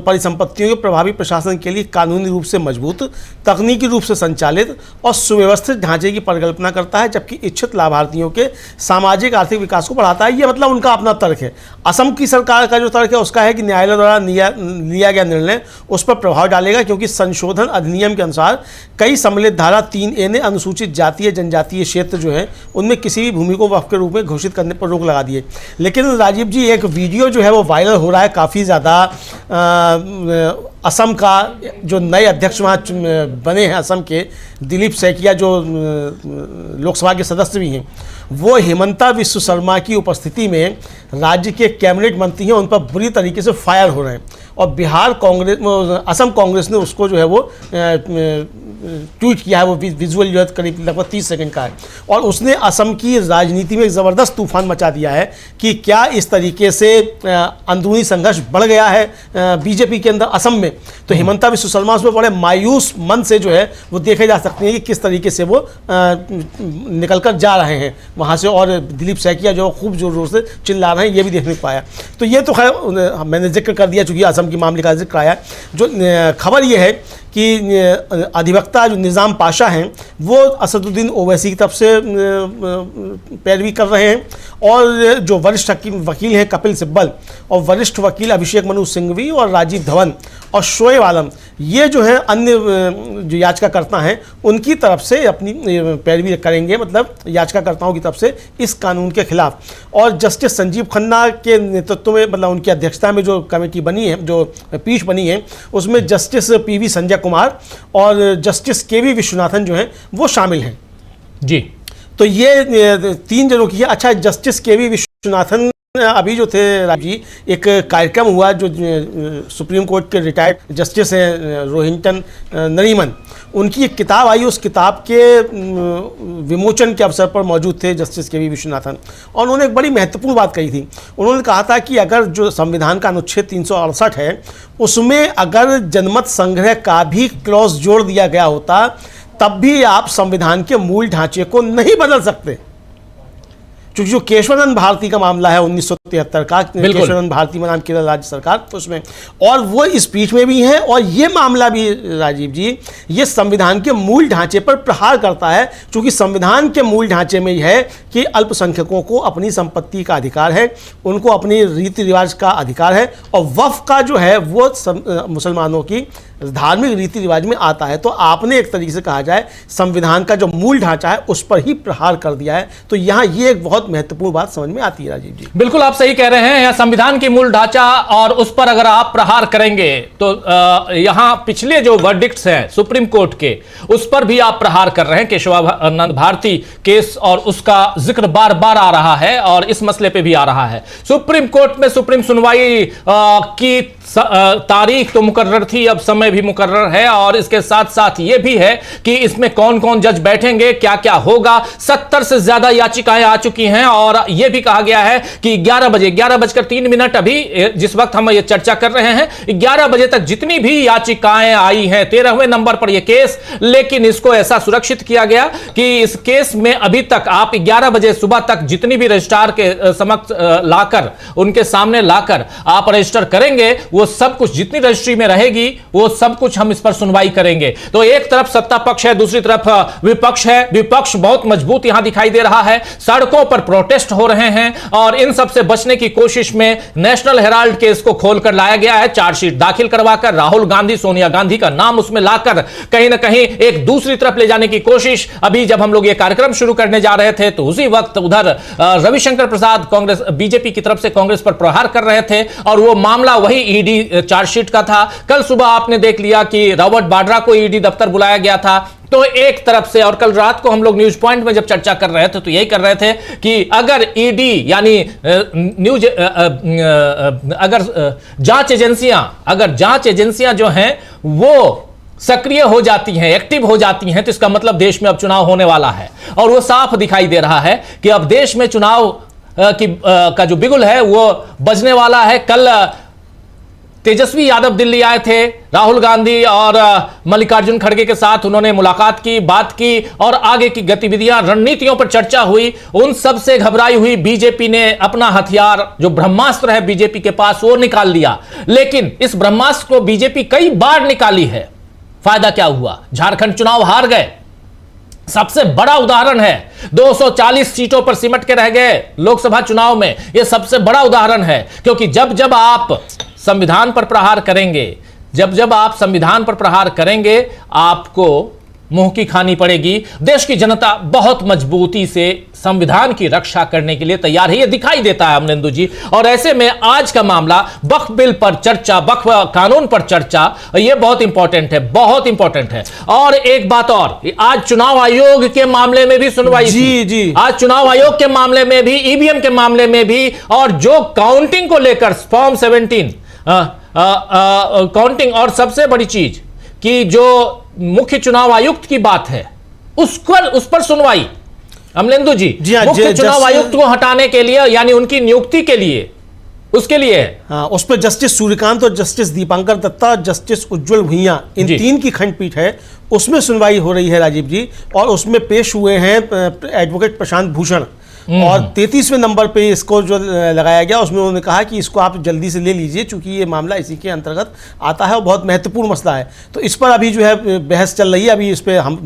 परिसंपत्तियों के प्रभावी प्रशासन के लिए कानूनी रूप से मजबूत, तकनीकी रूप से संचालित और सुव्यवस्थित ढांचे की परिकल्पना करता है, जबकि इच्छित लाभार्थियों के सामाजिक आर्थिक विकास को बढ़ाता है। ये मतलब उनका अपना तर्क है। असम की सरकार का जो तर्क है उसका है कि न्यायालय द्वारा लिया गया निर्णय उस पर प्रभाव डालेगा, क्योंकि संशोधन अधिनियम के अनुसार कई सम्मिलित धारा 3A ने अनुसूचित जातीय जनजातीय क्षेत्र जो है उनमें किसी भी भूमि को वक्फ के रूप में घोषित करने पर रोक लगा दी है। लेकिन राजीव जी एक वीडियो जो है वो वायरल हो रहा है काफ़ी ज़्यादा। असम का जो नए अध्यक्ष वहाँ बने हैं असम के, दिलीप सैकिया, जो लोकसभा के सदस्य भी हैं, वो हिमंता विश्व शर्मा की उपस्थिति में राज्य के कैबिनेट मंत्री हैं, उन पर बुरी तरीके से फायर हो रहे हैं। और बिहार कांग्रेस, असम कांग्रेस ने उसको जो है वो ट्वीट किया है। वो विजुअल जो है करीब लगभग 30 सेकंड का है और उसने असम की राजनीति में एक ज़बरदस्त तूफान मचा दिया है कि क्या इस तरीके से अंदरूनी संघर्ष बढ़ गया है बीजेपी के अंदर असम में। तो हिमंता विश्व शर्मा उसमें बड़े मायूस मन से जो है वो देखे जा सकते हैं कि किस तरीके से वो निकल कर जा रहे हैं वहाँ से। और दिलीप सैकिया जो खूब जोर जोर से चिल्ला रहे हैं, ये भी देखने को पाया। तो ये तो खैर मैंने जिक्र कर दिया चूँकि असम की मामले का जिक्र आया। जो खबर ये है कि अधिवक्ता जो निज़ाम पाशा हैं वो असदुद्दीन ओवैसी की तरफ से पैरवी कर रहे हैं और जो वरिष्ठ वकील हैं कपिल सिब्बल और वरिष्ठ वकील अभिषेक मनु सिंघवी और राजीव धवन और शोएब आलम, ये जो है अन्य जो याचिकाकर्ता हैं उनकी तरफ से अपनी पैरवी करेंगे, मतलब याचिकाकर्ताओं की तरफ से इस कानून के खिलाफ। और जस्टिस संजीव खन्ना के नेतृत्व में, मतलब उनकी अध्यक्षता में जो कमेटी बनी है, जो पीठ बनी है, उसमें जस्टिस PV संजय कुमार और जस्टिस KV विश्वनाथन जो हैं वो शामिल हैं। जी, तो ये 3 जनों की है। अच्छा, जस्टिस KV विश्वनाथन अभी जो थे राजीव जी, एक कार्यक्रम हुआ जो सुप्रीम कोर्ट के रिटायर्ड जस्टिस हैं रोहिंटन नरीमन, उनकी एक किताब आई, उस किताब के विमोचन के अवसर पर मौजूद थे जस्टिस KV विश्वनाथन और उन्होंने एक बड़ी महत्वपूर्ण बात कही थी। उन्होंने कहा था कि अगर जो संविधान का अनुच्छेद 368 है उसमें अगर जनमत संग्रह का भी क्लॉज जोड़ दिया गया होता तब भी आप संविधान के मूल ढांचे को नहीं बदल सकते। क्योंकि जो केशवानंद भारती का मामला है 1973 का, केशवानंद भारती में नाम केरल राज्य सरकार, तो उसमें और वो इस पीठ में भी है और ये मामला भी राजीव जी ये संविधान के मूल ढांचे पर प्रहार करता है। क्योंकि संविधान के मूल ढांचे में यह है कि अल्पसंख्यकों को अपनी संपत्ति का अधिकार है, उनको अपनी रीति रिवाज का अधिकार है और वक्फ का जो है वो मुसलमानों की धार्मिक रीति रिवाज में आता है। तो आपने एक तरीके से कहा जाए संविधान का जो मूल ढांचा है उस पर ही प्रहार कर दिया है। तो यहाँ ये एक बहुत महत्वपूर्ण बात समझ में आती है राजीव जी। बिल्कुल आप सही कह रहे हैं, यह संविधान की मूल ढांचा और उस पर अगर आप प्रहार करेंगे तो यहां पिछले जो वर्डिक्ट्स हैं सुप्रीम कोर्ट के, उस पर भी आप प्रहार कर रहे हैं। केशवानंद भारती केस और उसका जिक्र बार बार आ रहा है और इस मसले पे भी आ रहा है। सुप्रीम कोर्ट में सुप्रीम सुनवाई की तारीख तो मुकर्रर थी, अब समय भी मुकर्रर है और इसके साथ साथ यह भी है कि इसमें कौन कौन जज बैठेंगे, क्या क्या होगा। 70 से ज्यादा याचिकाएं आ चुकी हैं और यह भी कहा गया है कि 11:03 अभी जिस वक्त हम ये चर्चा कर रहे हैं 11 बजे तक जितनी भी याचिकाएं आई हैं, 13वें नंबर पर यह केस, लेकिन इसको ऐसा सुरक्षित किया गया कि इस केस में अभी तक आप 11 बजे सुबह तक जितनी भी रजिस्ट्रार के समक्ष लाकर, उनके सामने लाकर आप रजिस्टर करेंगे, वो सब कुछ जितनी रजिस्ट्री में रहेगी वो सब कुछ हम इस पर सुनवाई करेंगे। तो एक तरफ सत्ता पक्ष है, दूसरी तरफ विपक्ष है। विपक्ष बहुत मजबूत यहां दिखाई दे रहा है, सड़कों पर प्रोटेस्ट हो रहे हैं और इन सब से बचने की कोशिश में नेशनल हेराल्ड केस को खोलकर लाया गया है। चार्जशीट दाखिल करवाकर राहुल गांधी, सोनिया गांधी का नाम उसमें लाकर कहीं ना कहीं एक दूसरी तरफ ले जाने की कोशिश। अभी जब हम लोग ये कार्यक्रम शुरू करने जा रहे थे तो उसी वक्त उधर रविशंकर प्रसाद कांग्रेस बीजेपी की तरफ से कांग्रेस पर प्रहार कर रहे थे और वो मामला वही ईडी चार्जशीट का था। कल सुबह आपने देख लिया कि रॉबर्ट वाड्रा को ईडी दफ्तर बुलाया गया था। तो एक तरफ से, और कल रात को हम लोग न्यूज पॉइंट में जब चर्चा कर रहे थे तो यही कर रहे थे कि अगर ईडी यानी न्यूज अगर जांच एजेंसियां जो हैं वो सक्रिय हो जाती हैं, एक्टिव हो जाती हैं, तो इसका मतलब देश में अब चुनाव होने वाला है। और वो साफ दिखाई दे रहा है कि अब देश में चुनाव का जो बिगुल है वो बजने वाला है। कल तेजस्वी यादव दिल्ली आए थे, राहुल गांधी और मल्लिकार्जुन खड़गे के साथ उन्होंने मुलाकात की, बात की और आगे की गतिविधियां, रणनीतियों पर चर्चा हुई। उन सब से घबराई हुई बीजेपी ने अपना हथियार, जो ब्रह्मास्त्र है बीजेपी के पास, वो निकाल लिया। लेकिन इस ब्रह्मास्त्र को बीजेपी कई बार निकाली है, फायदा क्या हुआ? झारखंड चुनाव हार गए, सबसे बड़ा उदाहरण है। 240 सीटों पर सिमट के रह गए लोकसभा चुनाव में, यह सबसे बड़ा उदाहरण है। क्योंकि जब जब आप संविधान पर प्रहार करेंगे, जब आप संविधान पर प्रहार करेंगे, आपको मुंह की खानी पड़ेगी। देश की जनता बहुत मजबूती से संविधान की रक्षा करने के लिए तैयार है, यह दिखाई देता है अमरेंदु जी। और ऐसे में आज का मामला वक्फ बिल पर चर्चा, वक्फ कानून पर चर्चा, यह बहुत इंपॉर्टेंट है, बहुत इंपॉर्टेंट है। और एक बात और, आज चुनाव आयोग के मामले में भी सुनवाई जी। आज चुनाव आयोग के मामले में भी, ईवीएम के मामले में भी, और जो काउंटिंग को लेकर फॉर्म 17 काउंटिंग, और सबसे बड़ी चीज कि जो मुख्य चुनाव आयुक्त की बात है उस पर सुनवाई। अमलेंदु जी, मुख्य चुनाव आयुक्त को हटाने के लिए, यानी उनकी नियुक्ति के लिए, उसके लिए हाँ, उस पर जस्टिस सूर्यकांत और जस्टिस दीपांकर दत्ता, जस्टिस उज्जवल भुइयां, इन 3 की खंडपीठ है, उसमें सुनवाई हो रही है राजीव जी। और उसमें पेश हुए हैं एडवोकेट प्रशांत भूषण, और 33वें नंबर पे इसको जो लगाया गया उसमें उन्होंने कहा कि इसको आप जल्दी से ले लीजिए, क्योंकि ये मामला इसी के अंतर्गत आता है और बहुत महत्वपूर्ण मसला है। तो इस पर अभी जो है बहस चल रही है। अभी इस पर हम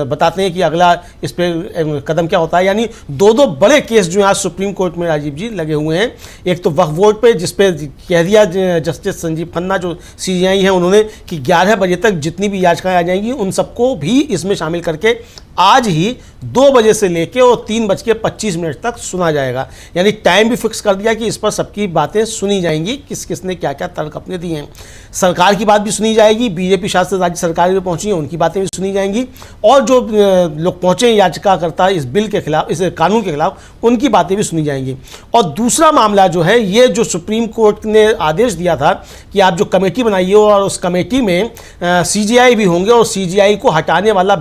बताते हैं कि अगला इस पर कदम क्या होता है। यानी 2 बड़े केस जो आज सुप्रीम कोर्ट में राजीव जी लगे हुए हैं। एक तो वक्फ बोर्ड पे, जिसपे कह दिया जस्टिस संजीव खन्ना जो CJI हैं उन्होंने कि 11 बजे तक जितनी भी याचिकाएं आ जाएंगी उन सबको भी इसमें शामिल करके आज ही 2 बजे से लेके और 3:25 तक सुना जाएगा। यानी टाइम भी फिक्स कर दिया कि इस पर सबकी बातें सुनी जाएंगी, किस किसने क्या क्या तर्क अपने दिए हैं। सरकार की बात भी सुनी जाएगी, बीजेपी शासित राज्य सरकार भी पहुंची है, उनकी बातें भी सुनी जाएंगी, और जो लोग पहुंचे याचिकाकर्ता इस बिल के खिलाफ, इस कानून के खिलाफ, उनकी बातें भी सुनी जाएंगी। और दूसरा मामला जो है, ये जो सुप्रीम कोर्ट ने आदेश दिया था कि आप जो कमेटी बनाइए और उस कमेटी में CJI भी होंगे, और CJI को हटाने वाला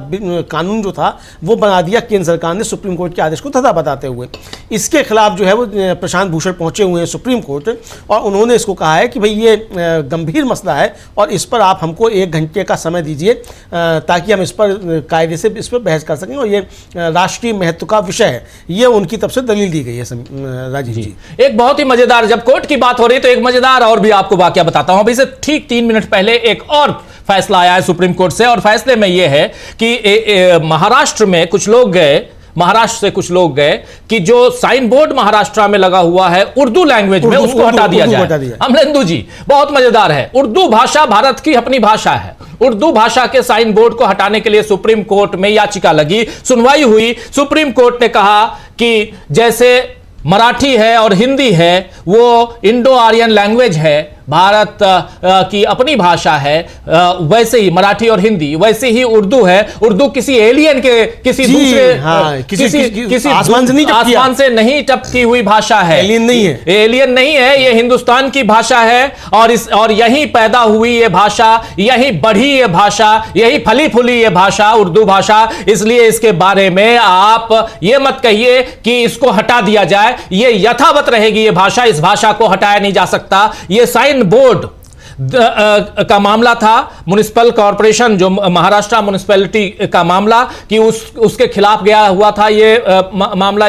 कानून जो था वो बना दिया केंद्र सरकार ने सुप्रीम कोर्ट के आदेश को तथा बताते हुए। इसके खिलाफ जो है वो प्रशांत भूषण पहुंचे हुए हैं सुप्रीम कोर्ट, और उन्होंने इसको कहा है कि भाई ये गंभीर मसला है और इस पर आप हमको 1 घंटे का समय दीजिए ताकि हम इस पर कायदे से इस पर बहस कर सकें, और ये राष्ट्रीय महत्व का विषय है। ये उनकी तरफ से दलील दी गई है राजीव जी। एक बहुत ही मजेदार, जब कोर्ट की बात हो रही है तो एक मजेदार और भी आपको वाकया बताता हूं। अभी से ठीक 3 मिनट पहले एक और फैसला आया है सुप्रीम कोर्ट से, और फैसले में यह है कि महाराष्ट्र में कुछ लोग गए महाराष्ट्र से कुछ लोग गए कि जो साइन बोर्ड महाराष्ट्र में लगा हुआ है उर्दू लैंग्वेज में, उसको हटा दिया जाए। अमलेंदु जी, बहुत मजेदार है, उर्दू भाषा भारत की अपनी भाषा है। उर्दू भाषा के साइन बोर्ड को हटाने के लिए सुप्रीम कोर्ट में याचिका लगी, सुनवाई हुई। सुप्रीम कोर्ट ने कहा कि जैसे मराठी है और हिंदी है वो इंडो आर्यन लैंग्वेज है, भारत की अपनी भाषा है, वैसे ही मराठी और हिंदी, वैसे ही उर्दू है। उर्दू किसी एलियन के, किसी दूसरे किसी आसमान से नहीं टपकी हुई भाषा है, एलियन नहीं है, ये हिंदुस्तान की भाषा है और यही पैदा हुई ये भाषा, यही बढ़ी ये भाषा, यही फली फूली ये भाषा, उर्दू भाषा। इसलिए इसके बारे में आप ये मत कहिए कि इसको हटा दिया जाए, ये यथावत रहेगी ये भाषा, इस भाषा को हटाया नहीं जा सकता। ये साइन बोर्ड का मामला था, म्युनिसिपल कॉर्पोरेशन जो महाराष्ट्र म्युनिसिपैलिटी का मामला कि उसके खिलाफ गया हुआ था ये मामला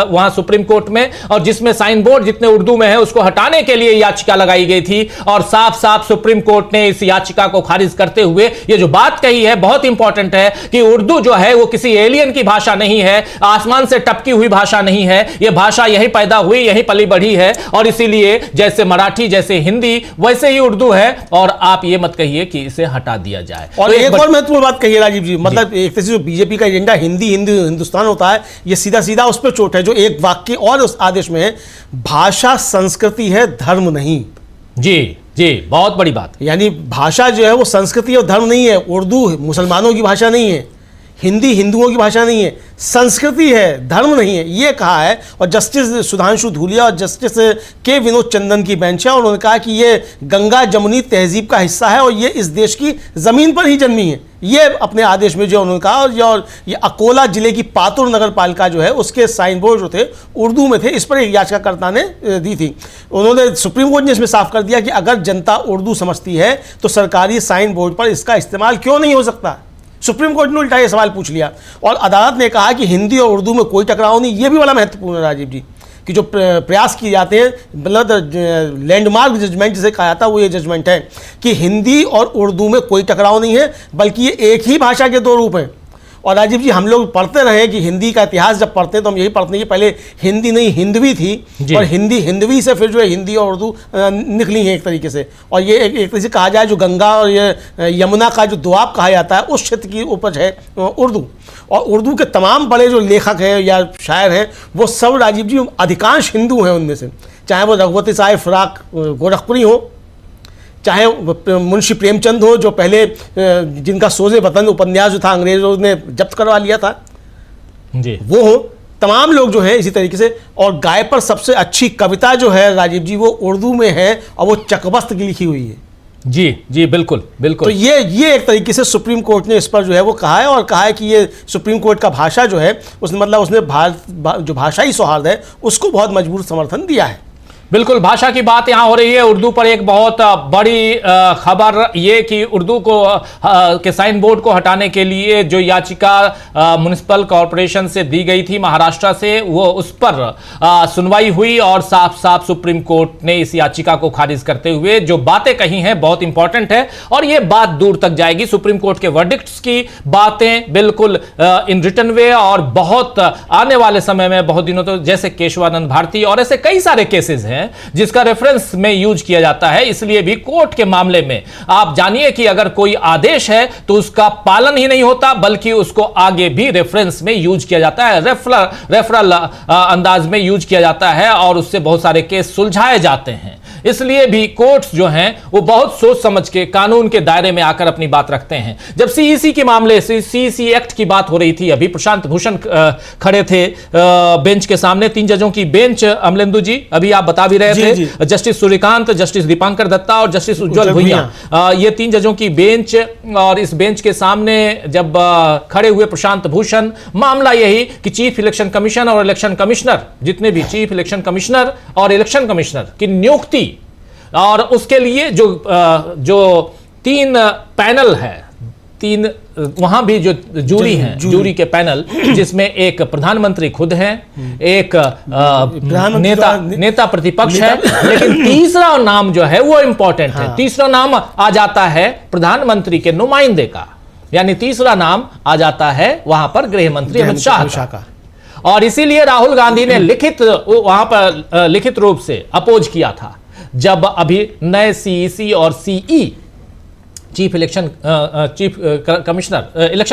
वहां सुप्रीम कोर्ट में, और जिसमें साइन बोर्ड जितने उर्दू में है उसको हटाने के लिए याचिका लगाई गई थी। और साफ साफ सुप्रीम कोर्ट ने इस याचिका को खारिज करते हुए ये जो बात कही है बहुत इंपॉर्टेंट है कि उर्दू जो है वो किसी एलियन की भाषा नहीं है, आसमान से टपकी हुई भाषा नहीं है, यह भाषा यही पैदा हुई, यही पली बढ़ी है। और इसीलिए जैसे मराठी, जैसे हिंदी, वैसे ही उर्दू है, और आप ये मत कहिए कि इसे हटा दिया जाए। और तो एक और महत्वपूर्ण बात कहिए राजीव जी, मतलब एक तरह से जो बीजेपी का एजेंडा हिंदी हिंदुस्तान होता है, ये सीधा सीधा उस पर चोट है जो एक वाक्य और उस आदेश में है, भाषा संस्कृति है, धर्म नहीं। जी, बहुत बड़ी बात। यानी भाषा जो है वो संस्कृति और धर्म नहीं है। उर्दू मुसलमानों की भाषा नहीं है, हिंदी हिंदुओं की भाषा नहीं है, संस्कृति है, धर्म नहीं है, ये कहा है। और जस्टिस सुधांशु धूलिया और जस्टिस के विनोद चंदन की बेंच है, और उन्होंने कहा कि ये गंगा जमुनी तहजीब का हिस्सा है और ये इस देश की ज़मीन पर ही जन्मी है। ये अपने आदेश में जो उन्होंने कहा। और ये अकोला जिले की पातुर नगर पालिका जो है उसके साइन बोर्ड जो थे उर्दू में थे, इस पर एक याचिकाकर्ता ने दी थी। उन्होंने सुप्रीम कोर्ट ने इसमें साफ कर दिया कि अगर जनता उर्दू समझती है तो सरकारी साइन बोर्ड पर इसका इस्तेमाल क्यों नहीं हो सकता। सुप्रीम कोर्ट ने उल्टा ये सवाल पूछ लिया, और अदालत ने कहा कि हिंदी और उर्दू में कोई टकराव नहीं। ये भी बड़ा महत्वपूर्ण है राजीव जी, कि जो प्रयास किए जाते हैं, मतलब लैंडमार्क जजमेंट जिसे कहा जाता है वो ये जजमेंट है कि हिंदी और उर्दू में कोई टकराव नहीं है, बल्कि ये एक ही भाषा के दो रूप हैं। और राजीव जी, हम लोग पढ़ते रहे कि हिंदी का इतिहास जब पढ़ते हैं तो हम यही पढ़ते हैं कि पहले हिंदी नहीं हिंदवी थी, और हिंदवी से फिर जो है हिंदी और उर्दू निकली है एक तरीके से। और ये एक तरीके से कहा जाए जो गंगा और ये यमुना का जो दुआब कहा जाता है उस क्षेत्र की उपज है उर्दू। और उर्दू के तमाम बड़े जो लेखक हैं या शायर हैं वो सब राजीव जी अधिकांश हिंदू हैं उनमें से, चाहे वो रघुपति साहिब फिराक गोरखपुरी हो, चाहे मुंशी प्रेमचंद हो जो पहले जिनका सोज़े वतन उपन्यास जो था अंग्रेजों ने जब्त करवा लिया था जी, वो हो, तमाम लोग जो है इसी तरीके से। और गाय पर सबसे अच्छी कविता जो है राजीव जी वो उर्दू में है और वो चकबस्त की लिखी हुई है। जी बिल्कुल। तो ये एक तरीके से सुप्रीम कोर्ट ने इस पर जो है वो कहा है, और कहा है कि ये सुप्रीम कोर्ट का भाषा जो है उसने भारत जो भाषाई सौहार्द है उसको बहुत मजबूत समर्थन दिया है। बिल्कुल, भाषा की बात यहां हो रही है। उर्दू पर एक बहुत बड़ी खबर ये कि उर्दू को के साइन बोर्ड को हटाने के लिए जो याचिका म्युनिसिपल कॉर्पोरेशन से दी गई थी महाराष्ट्र से, वो उस पर सुनवाई हुई और साफ साफ सुप्रीम कोर्ट ने इस याचिका को खारिज करते हुए जो बातें कही हैं बहुत इंपॉर्टेंट है, और ये बात दूर तक जाएगी। सुप्रीम कोर्ट के वर्डिक्ट्स की बातें बिल्कुल इन रिटन वे, और बहुत आने वाले समय में बहुत दिनों तक, जैसे केशवानंद भारती और ऐसे कई सारे केसेस हैं जिसका रेफरेंस में यूज किया जाता है। इसलिए भी कोर्ट के मामले में आप जानिए कि अगर कोई आदेश है तो उसका पालन ही नहीं होता, बल्कि उसको आगे भी रेफरेंस में यूज किया जाता है, रेफरल अंदाज में यूज किया जाता है, और उससे बहुत सारे केस सुलझाए जाते हैं। इसलिए भी कोर्ट्स जो हैं वो बहुत सोच समझ के कानून के दायरे में आकर अपनी बात रखते हैं। जब सीईसी के मामले से सीईसी एक्ट की बात हो रही थी, अभी प्रशांत भूषण खड़े थे बेंच के सामने, 3 जजों की बेंच, अमलेंदु जी अभी आप बता भी रहे थे, जस्टिस सूर्यकांत, जस्टिस दीपांकर दत्ता और जस्टिस उज्जवल भुइयां, ये 3 जजों की बेंच। और इस बेंच के सामने जब खड़े हुए प्रशांत भूषण, मामला यही कि चीफ इलेक्शन कमीशन और इलेक्शन कमिश्नर, जितने भी चीफ इलेक्शन कमिश्नर और इलेक्शन कमिश्नर की नियुक्ति, और उसके लिए जो 3 पैनल है, 3 वहां भी जो जूरी है, जूरी के पैनल, जिसमें एक प्रधानमंत्री खुद हैं, एक नेता प्रतिपक्ष है, लेकिन तीसरा नाम जो है वो इंपॉर्टेंट है। तीसरा नाम आ जाता है प्रधानमंत्री के नुमाइंदे का, यानी तीसरा नाम आ जाता है वहां पर गृह मंत्री अमित शाह का। और इसीलिए राहुल गांधी ने वहां पर लिखित रूप से अपोज किया था जब अभी नए सीईसी और CE chief election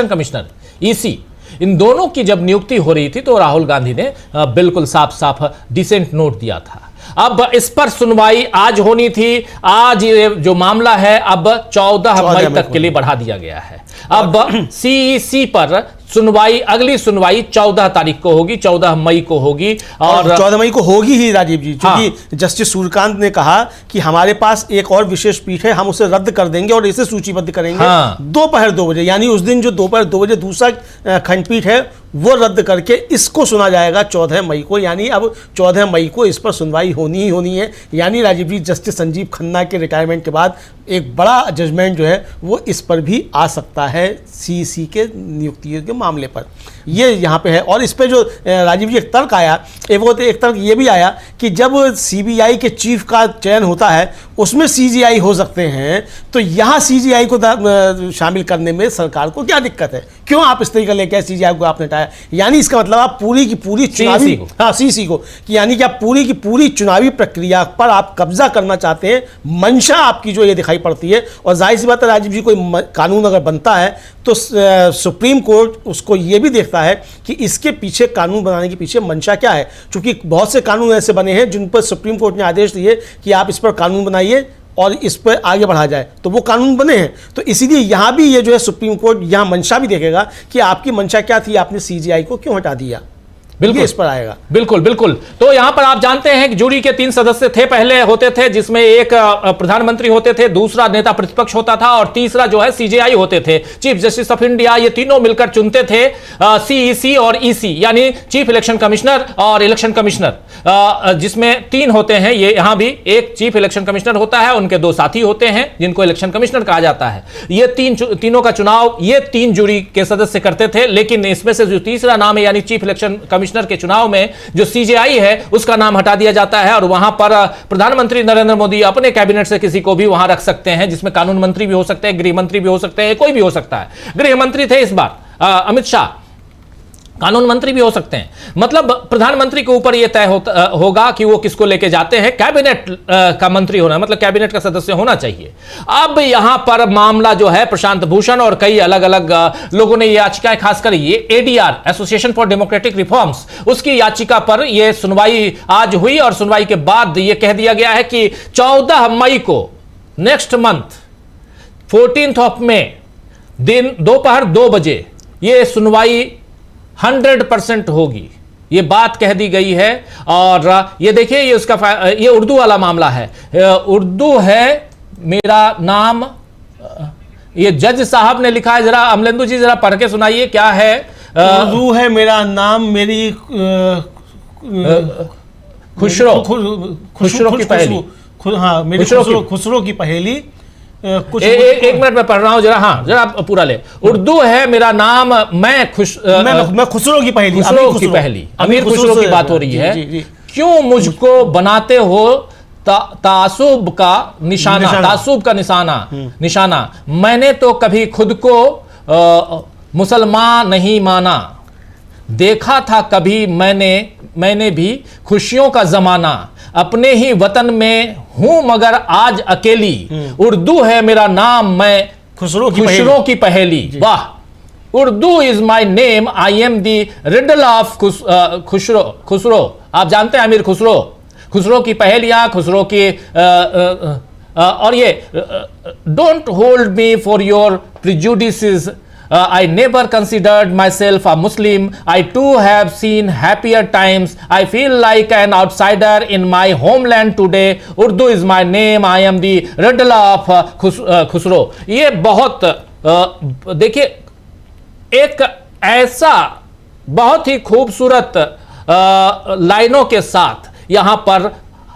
commissioner EC इन दोनों की जब नियुक्ति हो रही थी तो राहुल गांधी ने बिल्कुल साफ साफ डिसेंट नोट दिया था। अब इस पर सुनवाई आज होनी थी। आज ये जो मामला है अब 14 मई तक के लिए बढ़ा दिया गया है। अब सीईसी पर सुनवाई, अगली सुनवाई 14 तारीख को होगी, 14 मई को होगी और 14 मई को होगी ही राजीव जी, क्योंकि जस्टिस सूर्यकांत ने कहा कि हमारे पास एक और विशेष पीठ है, हम उसे रद्द कर देंगे और इसे सूचीबद्ध करेंगे दोपहर 2 बजे, यानी उस दिन जो दोपहर 2 बजे दूसरा खंडपीठ है वो रद्द करके इसको सुना जाएगा 14 मई को। यानी अब 14 मई को इस पर सुनवाई होनी ही होनी है। यानी राजीव जी, जस्टिस संजीव खन्ना के रिटायरमेंट के बाद एक बड़ा जजमेंट जो है वो इस पर भी आ सकता है, सीईसी के नियुक्ति के मामले पर। ये यहाँ पे है। और इस पे जो राजीव जी एक तर्क आया, एक तर्क ये भी आया कि जब सीबीआई के चीफ का चयन होता है उसमें सीजीआई हो सकते हैं, तो यहाँ सीजीआई को शामिल करने में सरकार को क्या दिक्कत है? क्यों आप इस तरीके लेके सीजीआई को आपने हटाया? यानी इसका मतलब आप पूरी की पूरी चुनावी सीसी को कि यानी कि आप पूरी की पूरी चुनावी प्रक्रिया पर आप कब्जा करना चाहते हैं। मंशा आपकी जो ये दिखाई पड़ती है। और जाहिर सी बात है राजीव जी, कोई कानून अगर बनता है तो सुप्रीम कोर्ट उसको ये भी देखता है कि इसके पीछे, कानून बनाने के पीछे मंशा क्या है। क्योंकि बहुत से कानून ऐसे बने हैं जिन पर सुप्रीम कोर्ट ने आदेश दिए कि आप इस पर कानून बनाइए और इस पर आगे बढ़ा जाए, तो वो कानून बने हैं। तो इसीलिए यहाँ भी ये जो है सुप्रीम कोर्ट यहाँ मंशा भी देखेगा कि आपकी मंशा क्या थी, आपने सीजीआई को क्यों हटा दिया। बिल्कुल इस पर आएगा। बिल्कुल बिल्कुल। तो यहां पर आप जानते हैं कि जूरी के 3 सदस्य थे, पहले होते थे, जिसमें एक प्रधानमंत्री होते थे, दूसरा नेता प्रतिपक्ष होता था और तीसरा जो है सीजेआई होते थे, चीफ जस्टिस ऑफ इंडिया। ये तीनों मिलकर चुनते थे सीईसी और ईसी, यानी चीफ इलेक्शन कमिश्नर और इलेक्शन कमिश्नर, जिसमें 3 होते हैं। ये यहां भी एक चीफ इलेक्शन कमिश्नर होता है, उनके 2 साथी होते हैं जिनको इलेक्शन कमिश्नर कहा जाता है। ये तीनों का चुनाव ये 3 जूरी के सदस्य करते थे। लेकिन इसमें से जो तीसरा नाम है, यानी चीफ इलेक्शन कमिश्नर के चुनाव में जो सीजेआई है उसका नाम हटा दिया जाता है और वहां पर प्रधानमंत्री नरेंद्र मोदी अपने कैबिनेट से किसी को भी वहां रख सकते हैं, जिसमें कानून मंत्री भी हो सकते हैं, गृह मंत्री भी हो सकते हैं, कोई भी हो सकता है। गृह मंत्री थे इस बार अमित शाह, कानून मंत्री भी हो सकते हैं। मतलब प्रधानमंत्री के ऊपर यह तय होगा कि वो किसको लेके जाते हैं। कैबिनेट का मंत्री होना, मतलब कैबिनेट का सदस्य होना चाहिए। अब यहां पर मामला जो है, प्रशांत भूषण और कई अलग अलग लोगों ने याचिकाएं, खासकर ये ADR, association for democratic reforms, उसकी याचिका पर यह सुनवाई आज हुई और सुनवाई के बाद यह कह दिया गया है कि 14 मई को, next month 14th of May, दिन दोपहर 2 बजे यह सुनवाई 100% होगी। ये बात कह दी गई है। और ये देखिए, ये उसका ये उर्दू वाला मामला है। उर्दू है मेरा नाम, ये जज साहब ने लिखा है। जरा अमलेंदु जी जरा पढ़ के सुनाइए क्या है। उर्दू है मेरा नाम, मेरी खुसरो की पहेली। हाँ, मेरी खुसरो की पहेली। एक मिनट में पढ़ रहा हूं, जरा। हाँ, जरा पूरा ले। उर्दू है मेरा नाम, मैं खुसरो की पहेली, अमीर खुसरो की बात हो रही है। क्यों मुझको बनाते हो तासुब का निशाना, मैंने तो कभी खुद को मुसलमान नहीं माना, देखा था कभी मैंने भी खुशियों का जमाना, अपने ही वतन में हूं मगर आज अकेली, उर्दू है मेरा नाम, मैं खुसरो की पहेली। वाह, Urdu is my name, I am the riddle of Khusro. आप जानते हैं अमीर खुसरो की पहेलियां, खुसरो की और ये don't hold me for your prejudices, I never considered myself a Muslim. I too have seen happier times. I feel like an outsider in my homeland today. Urdu is my name. I am the riddle of Khusro. ये बहुत देखिए, एक ऐसा बहुत ही खूबसूरत लाइनों के साथ यहाँ पर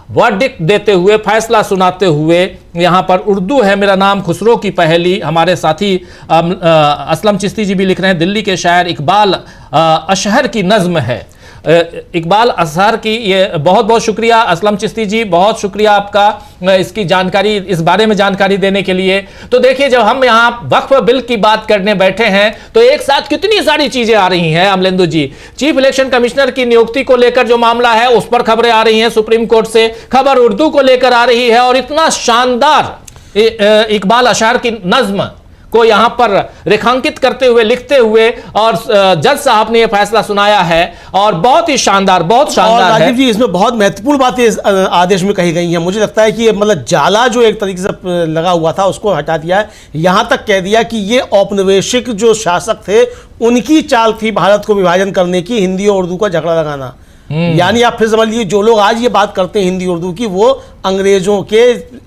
वर्डिक्ट देते हुए, फैसला सुनाते हुए, यहां पर उर्दू है मेरा नाम, खुसरो की पहेली। हमारे साथी असलम चिश्ती जी भी लिख रहे हैं, दिल्ली के शायर इकबाल अशहर की नज्म है। इकबाल असहर की ये बहुत बहुत शुक्रिया। असलम चिश्ती जी, बहुत शुक्रिया आपका इसकी जानकारी, इस बारे में जानकारी देने के लिए। तो देखिए, जब हम यहाँ वक्फ बिल की बात करने बैठे हैं तो एक साथ कितनी सारी चीजें आ रही हैं अमलेंदु जी। चीफ इलेक्शन कमिश्नर की नियुक्ति को लेकर जो मामला है उस पर खबरें आ रही हैं सुप्रीम कोर्ट से, खबर उर्दू को लेकर आ रही है, और इतना शानदार इकबाल असहर की नज्म को यहां पर रेखांकित करते हुए, लिखते हुए, और जज साहब ने यह फैसला सुनाया है, और बहुत ही शानदार, बहुत शानदार है। राजीव जी, इसमें बहुत महत्वपूर्ण बातें इस आदेश में कही गई हैं। मुझे लगता है कि ये मतलब जाला जो एक तरीके से लगा हुआ था उसको हटा दिया है। यहां तक कह दिया कि ये औपनिवेशिक जो शासक थे उनकी चाल थी भारत को विभाजन करने की, हिंदी और उर्दू का झगड़ा लगाना। यानी आप फिर समझ लीजिए, जो लोग आज ये बात करते हैं हिंदी उर्दू की, वो अंग्रेजों के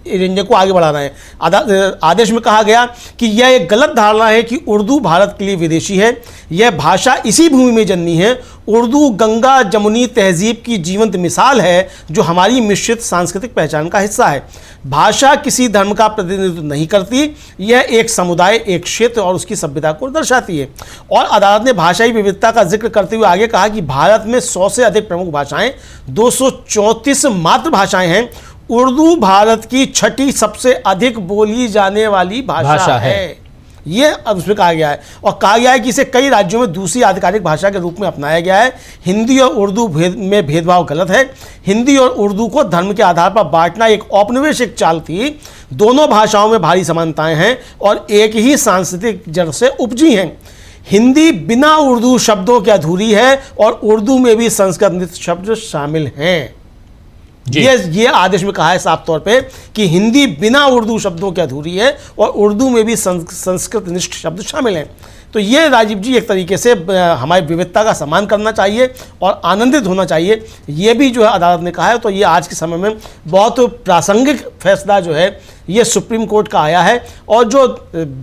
एजेंडे को आगे बढ़ा रहे हैं। आदेश में कहा गया कि यह एक गलत धारणा है कि उर्दू भारत के लिए विदेशी है। यह भाषा इसी भूमि में जन्मी है। उर्दू गंगा जमुनी तहजीब की जीवंत मिसाल है जो हमारी मिश्रित सांस्कृतिक पहचान का हिस्सा है। भाषा किसी धर्म का प्रतिनिधित्व नहीं करती, यह एक समुदाय, एक क्षेत्र और उसकी सभ्यता को दर्शाती है। और अदालत ने भाषाई विविधता का जिक्र करते हुए आगे कहा कि भारत में 100 से अधिक प्रमुख भाषाएं, 234 मातृभाषाएं हैं। उर्दू भारत की छठी सबसे अधिक बोली जाने वाली भाषा है। ये अब उसमें कहा गया है, और कहा गया है कि इसे कई राज्यों में दूसरी आधिकारिक भाषा के रूप में अपनाया गया है। हिंदी और उर्दू में भेदभाव गलत है। हिंदी और उर्दू को धर्म के आधार पर बांटना एक औपनिवेशिक चाल थी। दोनों भाषाओं में भारी समानताएं हैं और एक ही सांस्कृतिक जड़ से उपजी हैं। हिंदी बिना उर्दू शब्दों के अधूरी है और उर्दू में भी संस्कृत शब्द शामिल हैं। ये आदेश में कहा है साफ तौर पे कि हिंदी बिना उर्दू शब्दों के अधूरी है और उर्दू में भी संस्कृत निष्ठ शब्द शामिल हैं। तो ये राजीव जी एक तरीके से हमारी विविधता का सम्मान करना चाहिए और आनंदित होना चाहिए, ये भी जो है अदालत ने कहा है। तो ये आज के समय में बहुत प्रासंगिक फैसला जो है ये सुप्रीम कोर्ट का आया है। और जो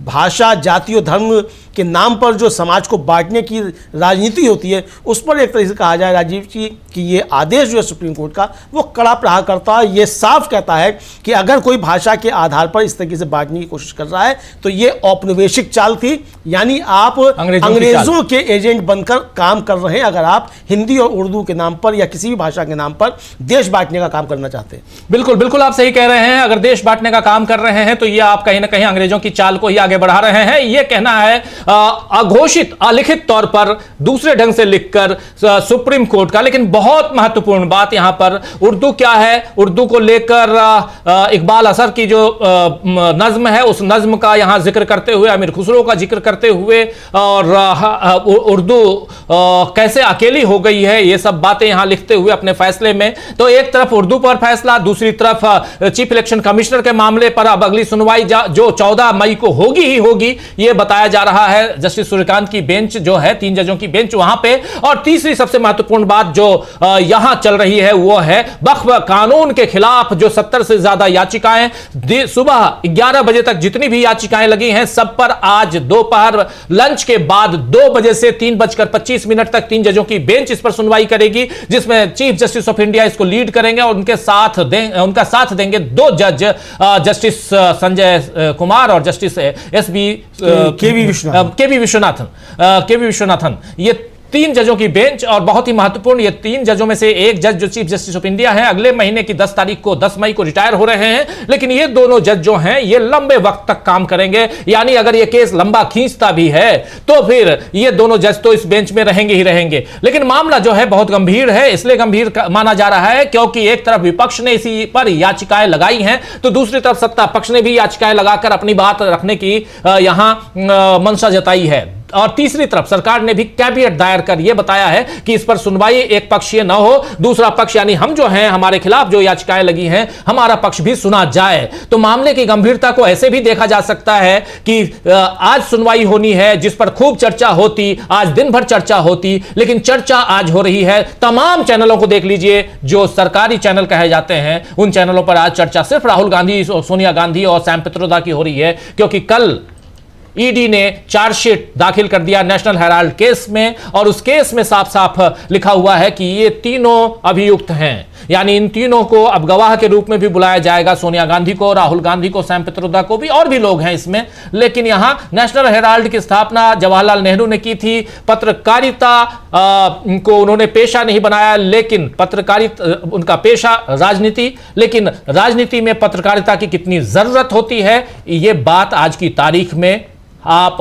भाषा, जाति और धर्म के नाम पर जो समाज को बांटने की राजनीति होती है उस पर एक तरीके से कहा जाए राजीव जी कि ये आदेश जो है सुप्रीम कोर्ट का वो कड़ा प्रहार करता है। ये साफ कहता है कि अगर कोई भाषा के आधार पर इस तरीके से बांटने की कोशिश कर रहा है तो ये औपनिवेशिक चाल थी, यानी आप अंग्रेजों के एजेंट बनकर काम कर रहे हैं अगर आप हिंदी और उर्दू के नाम पर या किसी भी भाषा के नाम पर देश बांटने का काम करना चाहते हैं। बिल्कुल बिल्कुल आप सही कह रहे हैं। अगर देश बांटने का काम कर रहे हैं तो ये आप कहीं ना कहीं अंग्रेजों की चाल को ही आगे बढ़ा रहे हैं। ये कहना है अघोषित, अलिखित तौर पर दूसरे ढंग से लिखकर सुप्रीम कोर्ट का। लेकिन बहुत महत्वपूर्ण बात यहां पर उर्दू क्या है, उर्दू को लेकर इकबाल असहर की जो नज्म है उस नज्म का यहां जिक्र करते हुए, अमीर खुसरो का जिक्र करते हुए, और उर्दू कैसे अकेली हो गई है, ये सब बातें यहां लिखते हुए अपने फैसले में। तो एक तरफ उर्दू पर फैसला, दूसरी तरफ चीफ इलेक्शन कमिश्नर के मामले पर अब अगली सुनवाई जो 14 मई को होगी ही होगी, यह बताया जा रहा है जस्टिस सूर्यकांत की बेंच जो है, 3 जजों की बेंच वहां पे। और तीसरी सबसे महत्वपूर्ण बात जो यहां चल रही है वो है वक्फ कानून के खिलाफ जो 70 से ज्यादा याचिकाएं, सुबह 11 बजे तक जितनी भी याचिकाएं लगी हैं सब पर आज दोपहर लंच के बाद 2 बजे से 3:25 तक 3 जजों की बेंच इस पर सुनवाई करेगी, जिसमें चीफ जस्टिस ऑफ इंडिया इसको लीड करेंगे और उनका साथ देंगे 2 जज, जस्टिस संजय कुमार और जस्टिस केवी विश्वनाथन। ये 3 जजों की बेंच, और बहुत ही महत्वपूर्ण, ये 3 जजों में से एक जज जो चीफ जस्टिस ऑफ इंडिया है अगले महीने की 10 मई को रिटायर हो रहे हैं। लेकिन ये दोनों जज जो हैं ये लंबे वक्त तक काम करेंगे, यानी अगर ये केस लंबा खींचता भी है तो फिर ये दोनों जज तो इस बेंच में रहेंगे ही रहेंगे। लेकिन मामला जो है बहुत गंभीर है, इसलिए गंभीर माना जा रहा है क्योंकि एक तरफ विपक्ष ने इसी पर याचिकाएं लगाई हैं तो दूसरी तरफ सत्ता पक्ष ने भी याचिकाएं लगाकर अपनी बात रखने की यहां मंशा जताई है। और तीसरी तरफ सरकार ने भी कैविएट दायर कर यह बताया है कि इस पर सुनवाई एक पक्षीय न हो, दूसरा पक्ष यानी हम जो हैं, हमारे खिलाफ जो याचिकाएं लगी हैं, हमारा पक्ष भी सुना जाए। तो मामले की गंभीरता को ऐसे भी देखा जा सकता है कि आज सुनवाई होनी है जिस पर खूब चर्चा होती, आज दिन भर चर्चा होती, लेकिन चर्चा आज हो रही है तमाम चैनलों को देख लीजिए जो सरकारी चैनल कहे जाते हैं, उन चैनलों पर आज चर्चा सिर्फ राहुल गांधी, सोनिया गांधी और सैम पित्रोदा की हो रही है, क्योंकि कल ईडी ने चार्जशीट दाखिल कर दिया नेशनल हेराल्ड केस में, और उस केस में साफ साफ लिखा हुआ है कि ये तीनों अभियुक्त हैं, यानी इन तीनों को अब गवाह के रूप में भी बुलाया जाएगा, सोनिया गांधी को, राहुल गांधी को, सैम पित्रोदा को भी, और भी लोग हैं इसमें। लेकिन यहां नेशनल हेराल्ड की स्थापना जवाहरलाल नेहरू ने की थी। पत्रकारिता को उन्होंने पेशा नहीं बनाया, लेकिन पत्रकारिता उनका पेशा राजनीति, लेकिन राजनीति में पत्रकारिता की कितनी जरूरत होती है, यह बात आज की तारीख में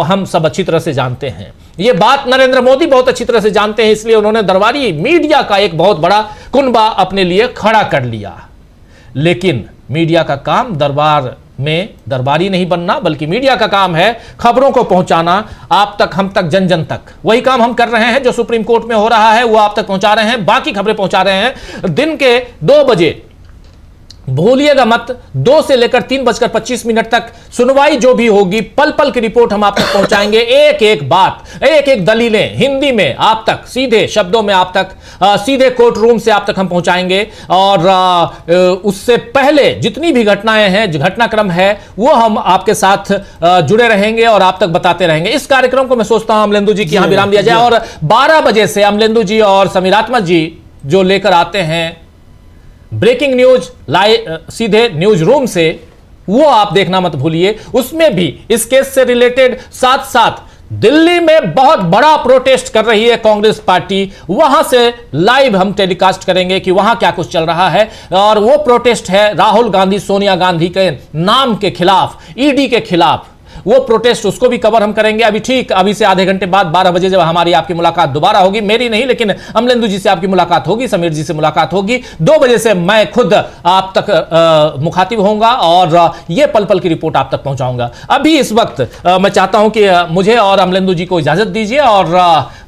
हम सब अच्छी तरह से जानते हैं। यह बात नरेंद्र मोदी बहुत अच्छी तरह से जानते हैं, इसलिए उन्होंने दरबारी मीडिया का एक बहुत बड़ा कुनबा अपने लिए खड़ा कर लिया। लेकिन मीडिया का काम दरबार में दरबारी नहीं बनना, बल्कि मीडिया का काम है खबरों को पहुंचाना, आप तक, हम तक, जन जन तक। वही काम हम कर रहे हैं, जो सुप्रीम कोर्ट में हो रहा है वो आप तक पहुंचा रहे हैं, बाकी खबरें पहुंचा रहे हैं। दिन के 2 बजे, भूलिएगा मत, 2 से लेकर 3:25 तक सुनवाई जो भी होगी, पल पल की रिपोर्ट हम आप तक पहुंचाएंगे। एक एक बात, एक एक दलीलें हिंदी में आप तक, सीधे शब्दों में आप तक, सीधे कोर्ट रूम से आप तक हम पहुंचाएंगे। और उससे पहले जितनी भी घटनाएं हैं, घटनाक्रम है, वो हम आपके साथ जुड़े रहेंगे और आप तक बताते रहेंगे। इस कार्यक्रम को मैं सोचता हूं अमलेंदु जी की यहां विराम दिया जाए, और 12 बजे से अमलेंदु जी और समीरात्मक जी जो लेकर आते हैं ब्रेकिंग न्यूज सीधे न्यूज रूम से, वो आप देखना मत भूलिए। उसमें भी इस केस से रिलेटेड साथ साथ दिल्ली में बहुत बड़ा प्रोटेस्ट कर रही है कांग्रेस पार्टी, वहां से लाइव हम टेलीकास्ट करेंगे कि वहां क्या कुछ चल रहा है। और वो प्रोटेस्ट है राहुल गांधी, सोनिया गांधी के नाम के खिलाफ, ईडी के खिलाफ, वो प्रोटेस्ट, उसको भी कवर हम करेंगे। अभी से आधे घंटे बाद 12 बजे जब हमारी आपकी मुलाकात दोबारा होगी, मेरी नहीं लेकिन अमलेंदु जी से आपकी मुलाकात होगी, समीर जी से मुलाकात होगी। 2 बजे से मैं खुद आप तक मुखातिब होऊंगा और ये पल पल की रिपोर्ट आप तक पहुंचाऊंगा। अभी इस वक्त मैं चाहता हूं कि मुझे और अमलेंदु जी को इजाजत दीजिए, और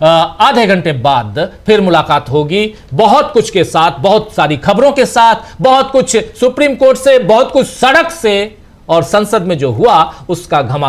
आधे घंटे बाद फिर मुलाकात होगी बहुत कुछ के साथ, बहुत सारी खबरों के साथ, बहुत कुछ सुप्रीम कोर्ट से, बहुत कुछ सड़क से, और संसद में जो हुआ उसका घमा